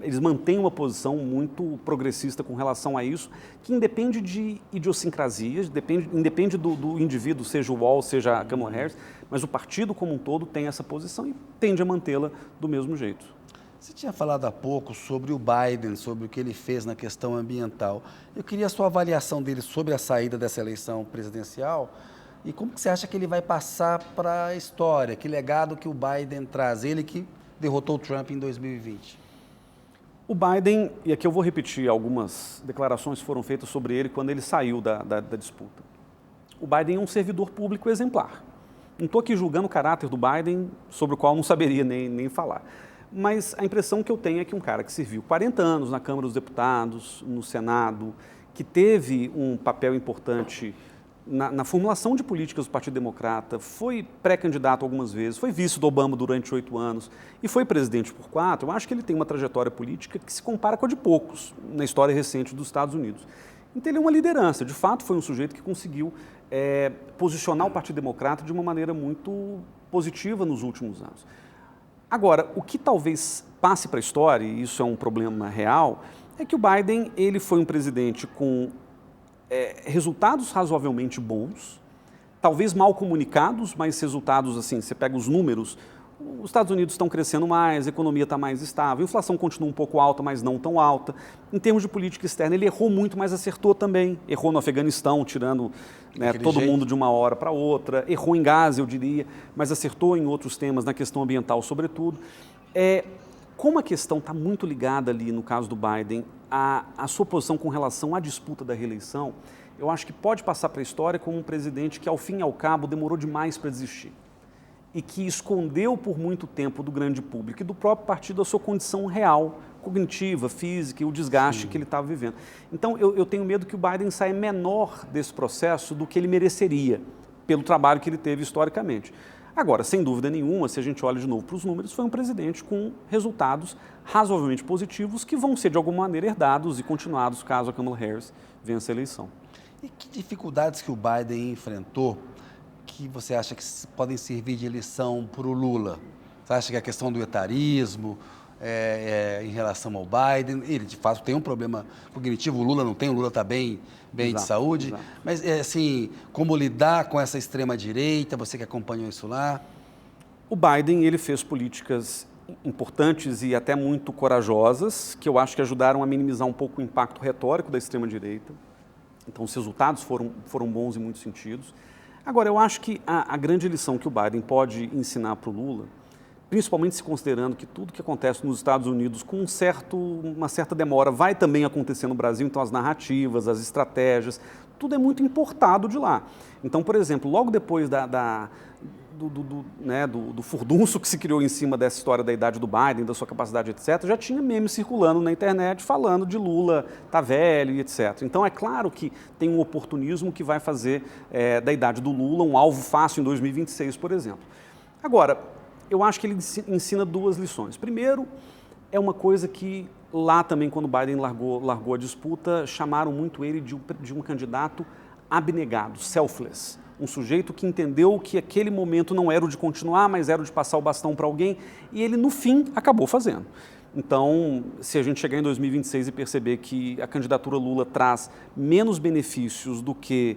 Speaker 2: eles mantêm uma posição muito progressista com relação a isso, que independe de idiosincrasias, independe do indivíduo, seja o Wall, seja a Kamala Harris, mas o partido como um todo tem essa posição e tende a mantê-la do mesmo jeito.
Speaker 1: Você tinha falado há pouco sobre o Biden, sobre o que ele fez na questão ambiental. Eu queria a sua avaliação dele sobre a saída dessa eleição presidencial e como que você acha que ele vai passar para a história, que legado que o Biden traz, ele que derrotou o Trump em 2020.
Speaker 2: O Biden, e aqui eu vou repetir algumas declarações que foram feitas sobre ele quando ele saiu da disputa. O Biden é um servidor público exemplar. Não estou aqui julgando o caráter do Biden, sobre o qual não saberia nem falar. Mas a impressão que eu tenho é que um cara que serviu 40 anos na Câmara dos Deputados, no Senado, que teve um papel importante na formulação de políticas do Partido Democrata, foi pré-candidato algumas vezes, foi vice do Obama durante 8 anos e foi presidente por 4, eu acho que ele tem uma trajetória política que se compara com a de poucos na história recente dos Estados Unidos. Então ele é uma liderança, de fato foi um sujeito que conseguiu posicionar o Partido Democrata de uma maneira muito positiva nos últimos anos. Agora, o que talvez passe para a história, e isso é um problema real, é que o Biden ele foi um presidente com resultados razoavelmente bons, talvez mal comunicados, mas resultados assim, você pega os números, os Estados Unidos estão crescendo mais, a economia está mais estável, a inflação continua um pouco alta, mas não tão alta. Em termos de política externa, ele errou muito, mas acertou também. Errou no Afeganistão, tirando todo mundo de uma hora para outra. Errou em Gaza, eu diria, mas acertou em outros temas, na questão ambiental, sobretudo. Como a questão está muito ligada ali, no caso do Biden, à sua posição com relação à disputa da reeleição, eu acho que pode passar para a história como um presidente que, ao fim e ao cabo, demorou demais para desistir. E que escondeu por muito tempo do grande público e do próprio partido a sua condição real, cognitiva, física e o desgaste que ele estava vivendo. Então, eu tenho medo que o Biden saia menor desse processo do que ele mereceria, pelo trabalho que ele teve historicamente. Agora, sem dúvida nenhuma, se a gente olha de novo para os números, foi um presidente com resultados razoavelmente positivos que vão ser, de alguma maneira, herdados e continuados caso a Kamala Harris vença a eleição.
Speaker 1: E que dificuldades que o Biden enfrentou que você acha que podem servir de lição para o Lula? Você acha que a questão do etarismo em relação ao Biden, ele de fato tem um problema cognitivo, o Lula não tem, o Lula está bem de saúde, mas assim, como lidar com essa extrema-direita, você que acompanhou isso lá?
Speaker 2: O Biden, ele fez políticas importantes e até muito corajosas, que eu acho que ajudaram a minimizar um pouco o impacto retórico da extrema-direita. Então, os resultados foram bons em muitos sentidos. Agora, eu acho que a grande lição que o Biden pode ensinar para o Lula, principalmente se considerando que tudo que acontece nos Estados Unidos com uma certa demora vai também acontecer no Brasil, então as narrativas, as estratégias, tudo é muito importado de lá. Então, por exemplo, logo depois do furdunço que se criou em cima dessa história da idade do Biden, da sua capacidade, etc., já tinha memes circulando na internet falando de Lula tá velho e etc. Então, é claro que tem um oportunismo que vai fazer da idade do Lula um alvo fácil em 2026, por exemplo. Agora, eu acho que ele ensina duas lições. Primeiro, é uma coisa que lá também, quando o Biden largou a disputa, chamaram muito ele de um candidato abnegado, selfless. Um sujeito que entendeu que aquele momento não era o de continuar, mas era o de passar o bastão para alguém, e ele, no fim, acabou fazendo. Então, se a gente chegar em 2026 e perceber que a candidatura Lula traz menos benefícios do que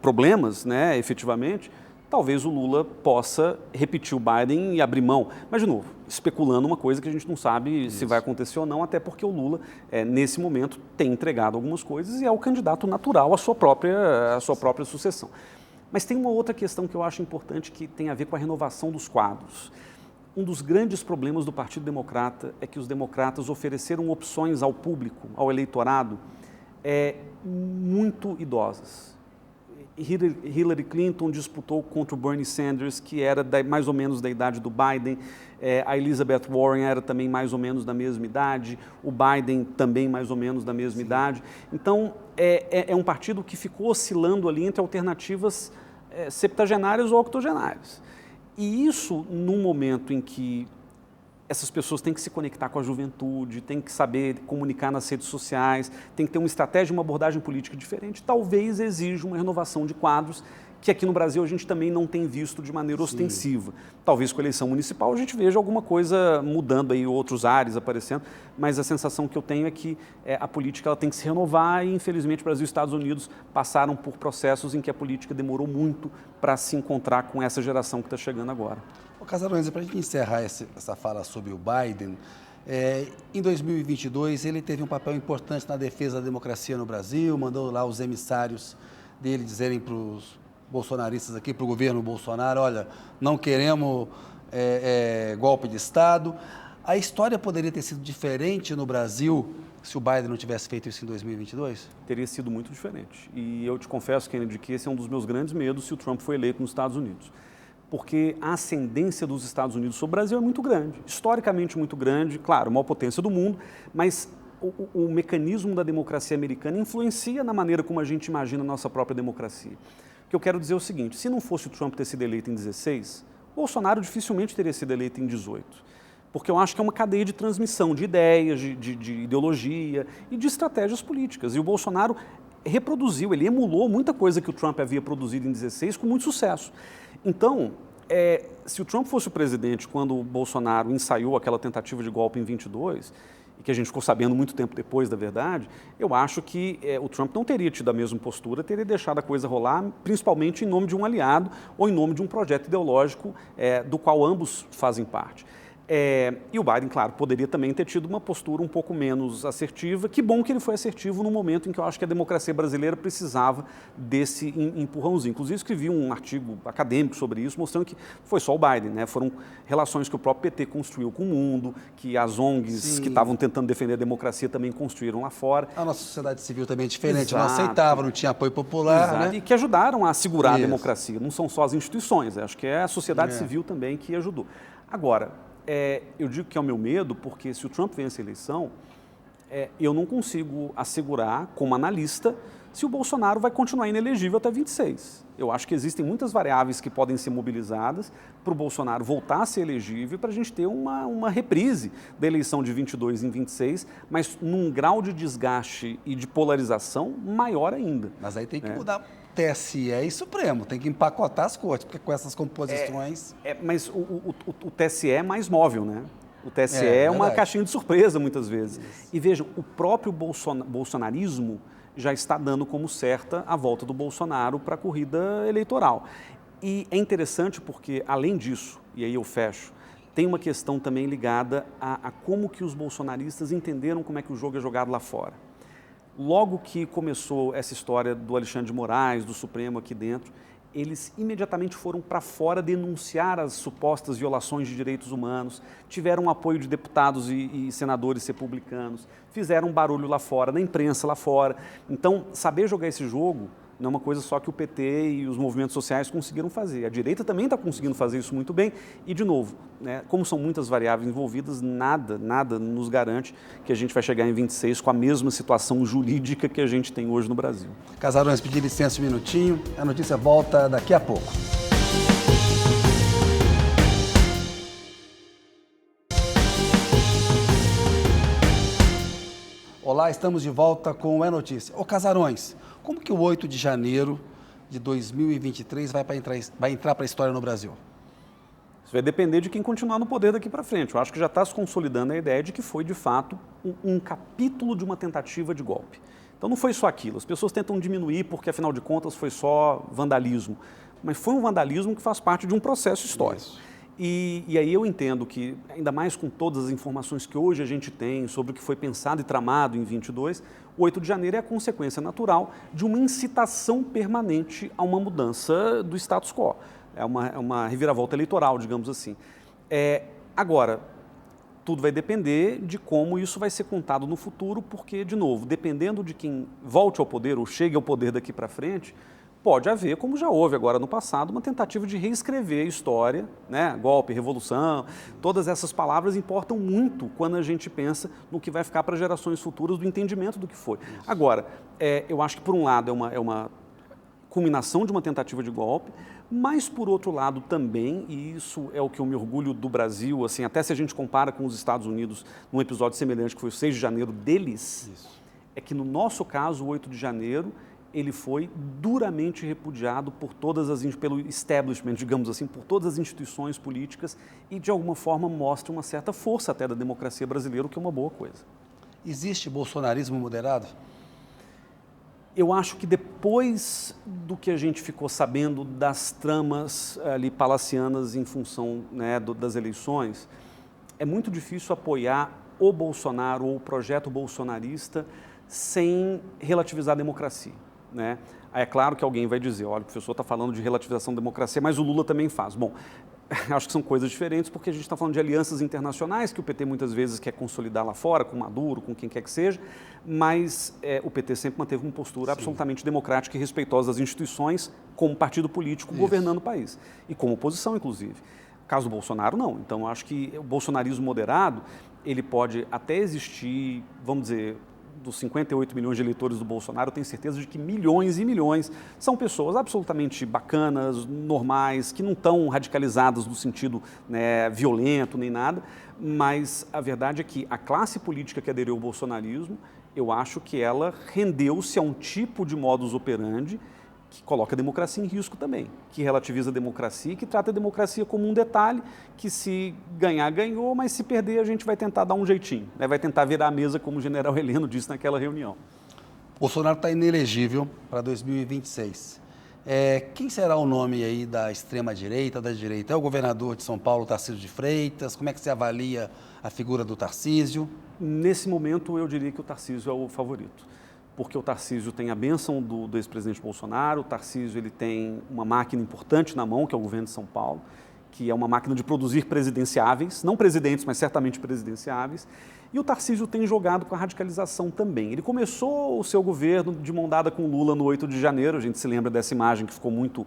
Speaker 2: problemas, né, efetivamente, talvez o Lula possa repetir o Biden e abrir mão. Mas, de novo, especulando uma coisa que a gente não sabe se vai acontecer ou não, até porque o Lula, nesse momento, tem entregado algumas coisas e é o candidato natural à sua própria sucessão. Mas tem uma outra questão que eu acho importante que tem a ver com a renovação dos quadros. Um dos grandes problemas do Partido Democrata é que os democratas ofereceram opções ao público, ao eleitorado, muito idosas. Hillary Clinton disputou contra o Bernie Sanders, que era mais ou menos da idade do Biden, a Elizabeth Warren era também mais ou menos da mesma idade, o Biden também mais ou menos da mesma idade. Então, é um partido que ficou oscilando ali entre alternativas septagenárias ou octogenárias. E isso, num momento em que essas pessoas têm que se conectar com a juventude, têm que saber comunicar nas redes sociais, têm que ter uma estratégia, uma abordagem política diferente, talvez exija uma renovação de quadros que aqui no Brasil a gente também não tem visto de maneira ostensiva. Talvez com a eleição municipal a gente veja alguma coisa mudando aí, outros ares aparecendo, mas a sensação que eu tenho é que a política ela tem que se renovar e, infelizmente, o Brasil e os Estados Unidos passaram por processos em que a política demorou muito para se encontrar com essa geração que está chegando agora.
Speaker 1: Casarões, para a gente encerrar essa fala sobre o Biden, em 2022 ele teve um papel importante na defesa da democracia no Brasil, mandou lá os emissários dele dizerem para os bolsonaristas aqui, para o governo Bolsonaro, olha, não queremos golpe de Estado. A história poderia ter sido diferente no Brasil se o Biden não tivesse feito isso em 2022?
Speaker 2: Teria sido muito diferente. E eu te confesso, Kennedy, que esse é um dos meus grandes medos se o Trump for eleito nos Estados Unidos. Porque a ascendência dos Estados Unidos sobre o Brasil é muito grande, historicamente muito grande, claro, a maior potência do mundo, mas o mecanismo da democracia americana influencia na maneira como a gente imagina a nossa própria democracia. O que eu quero dizer é o seguinte, se não fosse o Trump ter sido eleito em 16, Bolsonaro dificilmente teria sido eleito em 18, porque eu acho que é uma cadeia de transmissão de ideias, de ideologia e de estratégias políticas, e o Bolsonaro reproduziu, ele emulou muita coisa que o Trump havia produzido em 16 com muito sucesso. Então, se o Trump fosse o presidente quando o Bolsonaro ensaiou aquela tentativa de golpe em 22, e que a gente ficou sabendo muito tempo depois da verdade, eu acho que o Trump não teria tido a mesma postura, teria deixado a coisa rolar, principalmente em nome de um aliado ou em nome de um projeto ideológico do qual ambos fazem parte. E o Biden, claro, poderia também ter tido uma postura um pouco menos assertiva. Que bom que ele foi assertivo no momento em que eu acho que a democracia brasileira precisava desse empurrãozinho. Inclusive, escrevi um artigo acadêmico sobre isso, mostrando que foi só o Biden, né? Foram relações que o próprio PT construiu com o mundo, que as ONGs
Speaker 1: Sim.
Speaker 2: que estavam tentando defender a democracia também construíram lá fora.
Speaker 1: A nossa sociedade civil também é diferente,
Speaker 2: Exato.
Speaker 1: não aceitava, não tinha apoio popular,
Speaker 2: Exato.
Speaker 1: né?
Speaker 2: E que ajudaram a segurar
Speaker 1: Isso.
Speaker 2: a democracia. Não são só as instituições, acho que é a sociedade civil também que ajudou. Agora, eu digo que é o meu medo, porque se o Trump vence a eleição, eu não consigo assegurar, como analista, se o Bolsonaro vai continuar inelegível até 26. Eu acho que existem muitas variáveis que podem ser mobilizadas para o Bolsonaro voltar a ser elegível, para a gente ter uma reprise da eleição de 22 em 26, mas num grau de desgaste e de polarização maior ainda.
Speaker 1: Mas aí tem que mudar TSE e Supremo, tem que empacotar as cortes, porque com essas composições...
Speaker 2: Mas o TSE é mais móvel, né? O TSE é uma
Speaker 1: verdade.
Speaker 2: caixinha de surpresa, muitas vezes. Isso. E vejam, o próprio bolsonarismo já está dando como certa a volta do Bolsonaro para a corrida eleitoral. E é interessante porque, além disso, e aí eu fecho, tem uma questão também ligada a como que os bolsonaristas entenderam como é que o jogo é jogado lá fora. Logo que começou essa história do Alexandre de Moraes, do Supremo aqui dentro, eles imediatamente foram para fora denunciar as supostas violações de direitos humanos, tiveram apoio de deputados e senadores republicanos, fizeram barulho lá fora, na imprensa lá fora. Então, saber jogar esse jogo não é uma coisa só que o PT e os movimentos sociais conseguiram fazer. A direita também está conseguindo fazer isso muito bem. E, de novo, né, como são muitas variáveis envolvidas, nada nos garante que a gente vai chegar em 26 com a mesma situação jurídica que a gente tem hoje no Brasil.
Speaker 1: Casarões, pedir licença um minutinho. A notícia volta daqui a pouco. Olá, estamos de volta com o É Notícia. Ô Casarões, como que o 8 de janeiro de 2023 vai entrar para a história no Brasil?
Speaker 2: Isso vai depender de quem continuar no poder daqui para frente. Eu acho que já está se consolidando a ideia de que foi, de fato, um capítulo de uma tentativa de golpe. Então não foi só aquilo. As pessoas tentam diminuir porque, afinal de contas, foi só vandalismo. Mas foi um vandalismo que faz parte de um processo histórico. Isso. E aí eu entendo que, ainda mais com todas as informações que hoje a gente tem sobre o que foi pensado e tramado em 22, o 8 de janeiro é a consequência natural de uma incitação permanente a uma mudança do status quo. É uma reviravolta eleitoral, digamos assim. Agora, tudo vai depender de como isso vai ser contado no futuro, porque, de novo, dependendo de quem volte ao poder ou chegue ao poder daqui para frente, pode haver, como já houve agora no passado, uma tentativa de reescrever a história, né? Golpe, revolução, todas essas palavras importam muito quando a gente pensa no que vai ficar para gerações futuras do entendimento do que foi. Isso. Agora, eu acho que por um lado é uma culminação de uma tentativa de golpe, mas por outro lado também, e isso é o que eu me orgulho do Brasil, assim, até se a gente compara com os Estados Unidos num episódio semelhante que foi o 6 de janeiro deles, isso. É que no nosso caso, o 8 de janeiro, ele foi duramente repudiado pelo establishment, digamos assim, por todas as instituições políticas e, de alguma forma, mostra uma certa força até da democracia brasileira, o que é uma boa coisa.
Speaker 1: Existe bolsonarismo moderado?
Speaker 2: Eu acho que depois do que a gente ficou sabendo das tramas ali palacianas em função, né, das eleições, é muito difícil apoiar o Bolsonaro ou o projeto bolsonarista sem relativizar a democracia. Né? Aí é claro que alguém vai dizer, olha, o professor está falando de relativização da democracia, mas o Lula também faz. Bom, acho que são coisas diferentes porque a gente está falando de alianças internacionais que o PT muitas vezes quer consolidar lá fora, com Maduro, com quem quer que seja, mas o PT sempre manteve uma postura absolutamente democrática e respeitosa das instituições como partido político governando o país e como oposição, inclusive. Caso do Bolsonaro, não. Então, acho que o bolsonarismo moderado, ele pode até existir, vamos dizer, dos 58 milhões de eleitores do Bolsonaro, eu tenho certeza de que milhões e milhões são pessoas absolutamente bacanas, normais, que não estão radicalizadas no sentido, né, violento nem nada, mas a verdade é que a classe política que aderiu ao bolsonarismo, eu acho que ela rendeu-se a um tipo de modus operandi que coloca a democracia em risco também, que relativiza a democracia e que trata a democracia como um detalhe que se ganhar, ganhou, mas se perder a gente vai tentar dar um jeitinho, né? Vai tentar virar a mesa, como o general Heleno disse naquela reunião.
Speaker 1: Bolsonaro está inelegível para 2026. Quem será o nome aí da extrema-direita, da direita? É o governador de São Paulo, Tarcísio de Freitas? Como é que você avalia a figura do Tarcísio?
Speaker 2: Nesse momento, eu diria que o Tarcísio é o favorito, porque o Tarcísio tem a bênção do ex-presidente Bolsonaro, o Tarcísio ele tem uma máquina importante na mão, que é o governo de São Paulo, que é uma máquina de produzir presidenciáveis, não presidentes, mas certamente presidenciáveis, e o Tarcísio tem jogado com a radicalização também. Ele começou o seu governo de mão dada com Lula no 8 de janeiro, a gente se lembra dessa imagem que ficou muito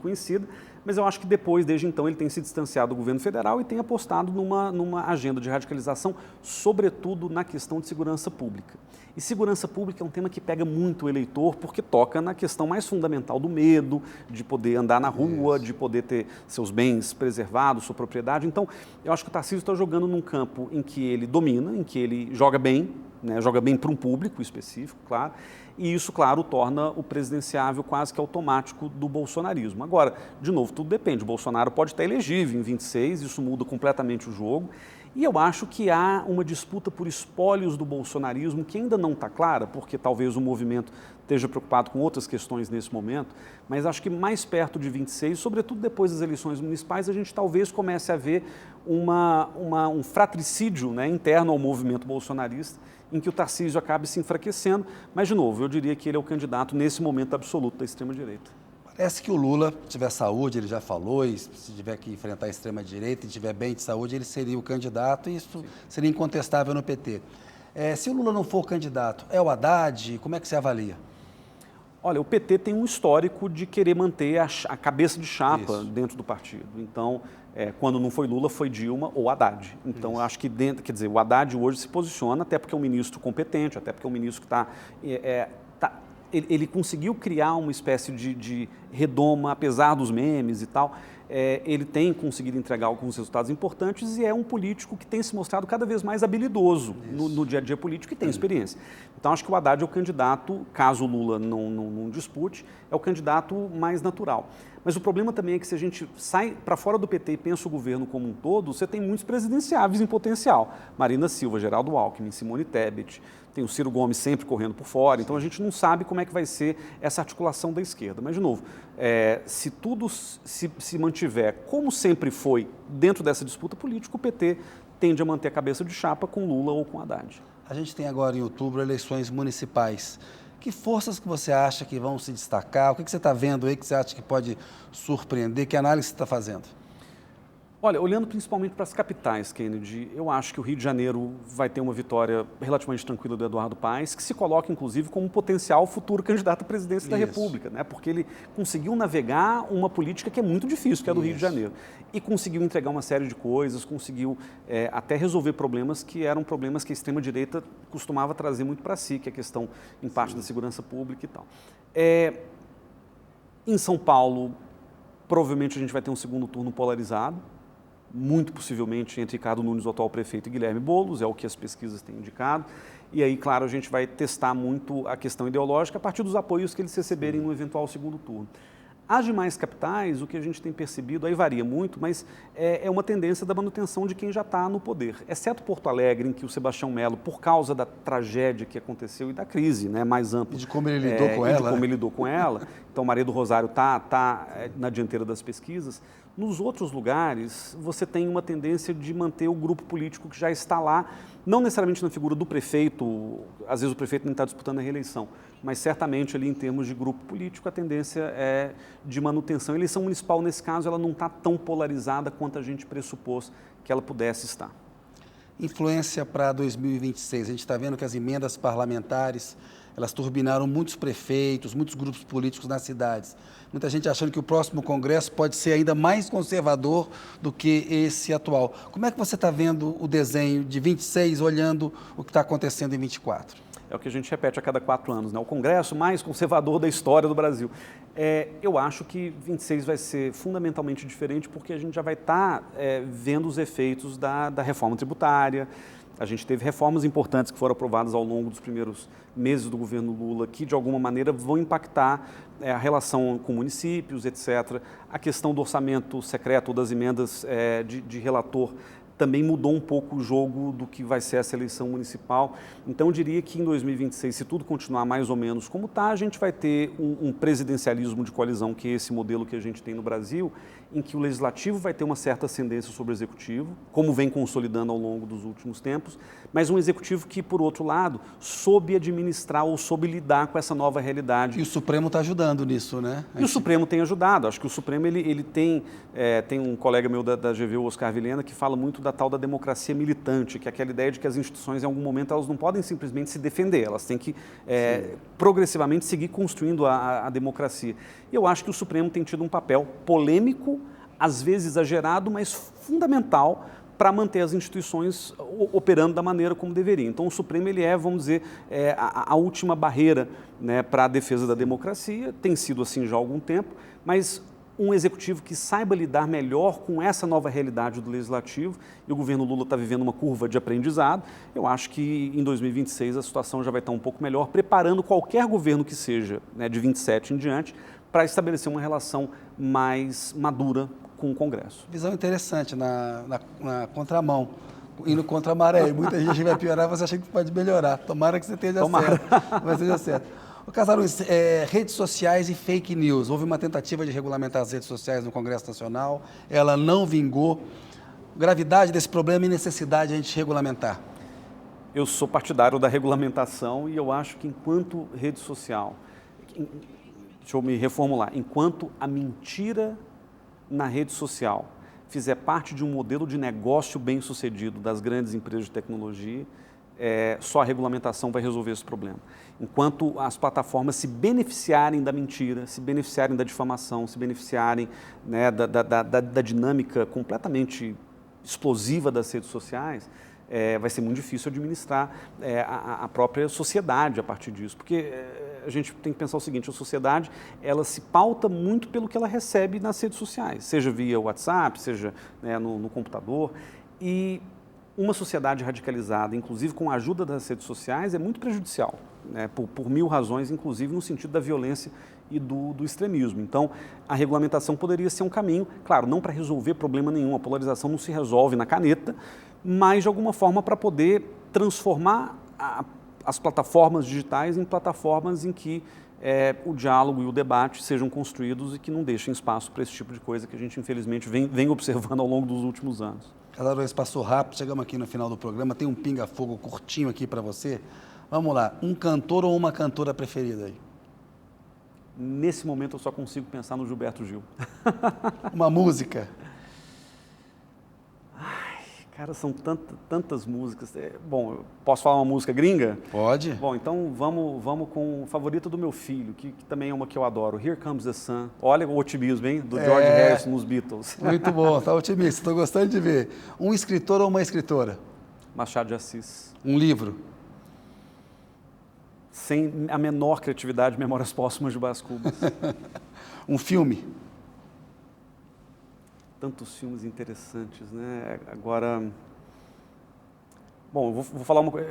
Speaker 2: conhecida, mas eu acho que depois, desde então, ele tem se distanciado do governo federal e tem apostado numa agenda de radicalização, sobretudo na questão de segurança pública. E segurança pública é um tema que pega muito o eleitor, porque toca na questão mais fundamental do medo, de poder andar na rua, de poder ter seus bens preservados, sua propriedade. Então, eu acho que o Tarcísio está jogando num campo em que ele domina, em que ele joga bem, né, joga bem para um público específico, claro, e isso, claro, torna o presidenciável quase que automático do bolsonarismo. Agora, de novo, tudo depende. O Bolsonaro pode estar elegível em 26, isso muda completamente o jogo. E eu acho que há uma disputa por espólios do bolsonarismo que ainda não está clara, porque talvez o movimento esteja preocupado com outras questões nesse momento, mas acho que mais perto de 26, sobretudo depois das eleições municipais, a gente talvez comece a ver um fratricídio, né, interno ao movimento bolsonarista, em que o Tarcísio acabe se enfraquecendo, mas, de novo, eu diria que ele é o candidato nesse momento absoluto da extrema-direita.
Speaker 1: Parece que o Lula, se tiver saúde, ele já falou, e se tiver que enfrentar a extrema-direita e tiver bem de saúde, ele seria o candidato, e isso seria incontestável no PT. Se o Lula não for candidato, é o Haddad? Como é que você avalia?
Speaker 2: Olha, o PT tem um histórico de querer manter a cabeça de chapa dentro do partido. Então, quando não foi Lula, foi Dilma ou Haddad. Então, eu acho que quer dizer, o Haddad hoje se posiciona, até porque é um ministro competente, até porque é um ministro que está... ele conseguiu criar uma espécie de redoma, apesar dos memes e tal. Ele tem conseguido entregar alguns resultados importantes e é um político que tem se mostrado cada vez mais habilidoso no dia a dia político e tem experiência. Então, acho que o Haddad é o candidato, caso o Lula não dispute, é o candidato mais natural. Mas o problema também é que se a gente sai para fora do PT e pensa o governo como um todo, você tem muitos presidenciáveis em potencial. Marina Silva, Geraldo Alckmin, Simone Tebet, tem o Ciro Gomes sempre correndo por fora, então a gente não sabe como é que vai ser essa articulação da esquerda. Mas, de novo, se tudo se mantiver como sempre foi dentro dessa disputa política, o PT tende a manter a cabeça de chapa com Lula ou com Haddad.
Speaker 1: A gente tem agora em outubro eleições municipais. Que forças que você acha que vão se destacar? O que você está vendo aí que você acha que pode surpreender? Que análise você está fazendo?
Speaker 2: Olha, olhando principalmente para as capitais, Kennedy, eu acho que o Rio de Janeiro vai ter uma vitória relativamente tranquila do Eduardo Paes, que se coloca, inclusive, como um potencial futuro candidato à presidência da República, né? Porque ele conseguiu navegar uma política que é muito difícil, que é a do Rio de Janeiro, e conseguiu entregar uma série de coisas, conseguiu até resolver problemas que eram problemas que a extrema-direita costumava trazer muito para si, que é a questão, em parte, da segurança pública e tal. Em São Paulo, provavelmente a gente vai ter um segundo turno polarizado, muito possivelmente entre Ricardo Nunes, o atual prefeito, e Guilherme Boulos, é o que as pesquisas têm indicado. E aí, claro, a gente vai testar muito a questão ideológica a partir dos apoios que eles receberem no eventual segundo turno. As demais capitais, o que a gente tem percebido, aí varia muito, mas é uma tendência da manutenção de quem já está no poder. Exceto Porto Alegre, em que o Sebastião Melo, por causa da tragédia que aconteceu e da crise, né, mais ampla.
Speaker 1: E de como ele lidou com ela.
Speaker 2: De como ele lidou com ela. Então, Maria do Rosário está na dianteira das pesquisas. Nos outros lugares, você tem uma tendência de manter o grupo político que já está lá, não necessariamente na figura do prefeito, às vezes o prefeito nem está disputando a reeleição, mas certamente ali em termos de grupo político a tendência é de manutenção. A eleição municipal, nesse caso, ela não está tão polarizada quanto a gente pressupôs que ela pudesse estar.
Speaker 1: Influência para 2026. A gente está vendo que as emendas parlamentares, elas turbinaram muitos prefeitos, muitos grupos políticos nas cidades. Muita gente achando que o próximo Congresso pode ser ainda mais conservador do que esse atual. Como é que você está vendo o desenho de 26, olhando o que está acontecendo em 24?
Speaker 2: É o que a gente repete a cada 4 anos, né? O Congresso mais conservador da história do Brasil. Eu acho que 26 vai ser fundamentalmente diferente porque a gente já vai estar vendo os efeitos da reforma tributária, A gente teve reformas importantes que foram aprovadas ao longo dos primeiros meses do governo Lula, que de alguma maneira vão impactar a relação com municípios, etc. A questão do orçamento secreto ou das emendas de relator também mudou um pouco o jogo do que vai ser essa eleição municipal. Então, eu diria que em 2026, se tudo continuar mais ou menos como está, a gente vai ter um presidencialismo de coalizão, que é esse modelo que a gente tem no Brasil, em que o legislativo vai ter uma certa ascendência sobre o executivo, como vem consolidando ao longo dos últimos tempos, mas um executivo que, por outro lado, soube administrar ou soube lidar com essa nova realidade.
Speaker 1: E o Supremo está ajudando nisso, né?
Speaker 2: E o Supremo tem ajudado. Acho que o Supremo ele tem um colega meu da GV, o Oscar Vilhena, que fala muito da tal da democracia militante, que é aquela ideia de que as instituições, em algum momento, elas não podem simplesmente se defender, elas têm que progressivamente seguir construindo a democracia. E eu acho que o Supremo tem tido um papel polêmico, às vezes exagerado, mas fundamental para manter as instituições operando da maneira como deveria. Então, o Supremo ele vamos dizer, a última barreira, né, para a defesa da democracia, tem sido assim já há algum tempo, mas um executivo que saiba lidar melhor com essa nova realidade do legislativo, e o governo Lula está vivendo uma curva de aprendizado. Eu acho que em 2026 a situação já vai estar um pouco melhor, preparando qualquer governo que seja, né, de 27 em diante, para estabelecer uma relação mais madura com o Congresso.
Speaker 1: Visão interessante na contramão, indo contra a maré. Muita gente vai piorar, você acha que pode melhorar. Tomara que você esteja certo. Mas seja certo. Casarões, redes sociais e fake news. Houve uma tentativa de regulamentar as redes sociais no Congresso Nacional, ela não vingou. Gravidade desse problema e necessidade de a gente regulamentar.
Speaker 2: Eu sou partidário da regulamentação e eu acho que enquanto rede social, deixa eu me reformular, enquanto a mentira na rede social fizer parte de um modelo de negócio bem-sucedido das grandes empresas de tecnologia, só a regulamentação vai resolver esse problema. Enquanto as plataformas se beneficiarem da mentira, se beneficiarem da difamação, se beneficiarem, né, da dinâmica completamente explosiva das redes sociais, vai ser muito difícil administrar a própria sociedade a partir disso, porque a gente tem que pensar o seguinte: a sociedade ela se pauta muito pelo que ela recebe nas redes sociais, seja via WhatsApp, seja, né, no computador, e uma sociedade radicalizada, inclusive com a ajuda das redes sociais, é muito prejudicial, né, por mil razões, inclusive no sentido da violência e do extremismo. Então, a regulamentação poderia ser um caminho, claro, não para resolver problema nenhum, a polarização não se resolve na caneta, mas de alguma forma para poder transformar as plataformas digitais em plataformas em que o diálogo e o debate sejam construídos e que não deixem espaço para esse tipo de coisa que a gente, infelizmente, vem observando ao longo dos últimos anos.
Speaker 1: Casarões, passou rápido, chegamos aqui no final do programa, tem um pinga-fogo curtinho aqui para você. Vamos lá, um cantor ou uma cantora preferida aí?
Speaker 2: Nesse momento eu só consigo pensar no Gilberto Gil.
Speaker 1: Uma música?
Speaker 2: Cara, são tantas músicas. Bom, eu posso falar uma música gringa?
Speaker 1: Pode.
Speaker 2: Bom, então vamos com o favorito do meu filho, que também é uma que eu adoro, Here Comes the Sun. Olha o otimismo, hein? Do George Harrison nos Beatles.
Speaker 1: Muito bom, tá otimista, estou gostando de ver. Um escritor ou uma escritora?
Speaker 2: Machado de Assis.
Speaker 1: Um livro?
Speaker 2: Sem a menor criatividade, Memórias Póstumas de Brás Cubas.
Speaker 1: Um filme?
Speaker 2: Tantos filmes interessantes, né? Agora, bom, eu vou falar uma coisa.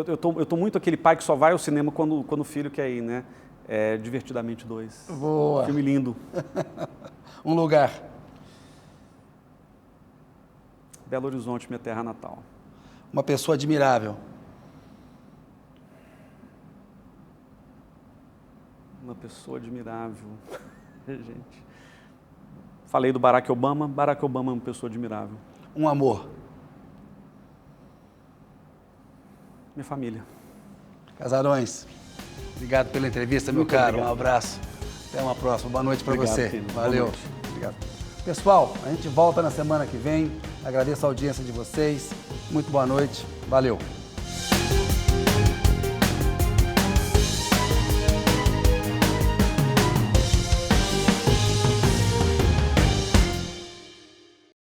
Speaker 2: Eu tô muito aquele pai que só vai ao cinema quando o filho quer ir, né? Divertidamente 2.
Speaker 1: Boa.
Speaker 2: Filme lindo.
Speaker 1: Um lugar?
Speaker 2: Belo Horizonte, minha terra natal.
Speaker 1: Uma pessoa admirável?
Speaker 2: Uma pessoa admirável, gente. Falei do Barack Obama é uma pessoa admirável.
Speaker 1: Um amor?
Speaker 2: Minha família.
Speaker 1: Casarões, obrigado pela entrevista, meu caro. Obrigado. Um abraço. Até uma próxima. Boa noite para você.
Speaker 2: Filho.
Speaker 1: Valeu. Obrigado. Pessoal, a gente volta na semana que vem. Agradeço a audiência de vocês. Muito boa noite. Valeu.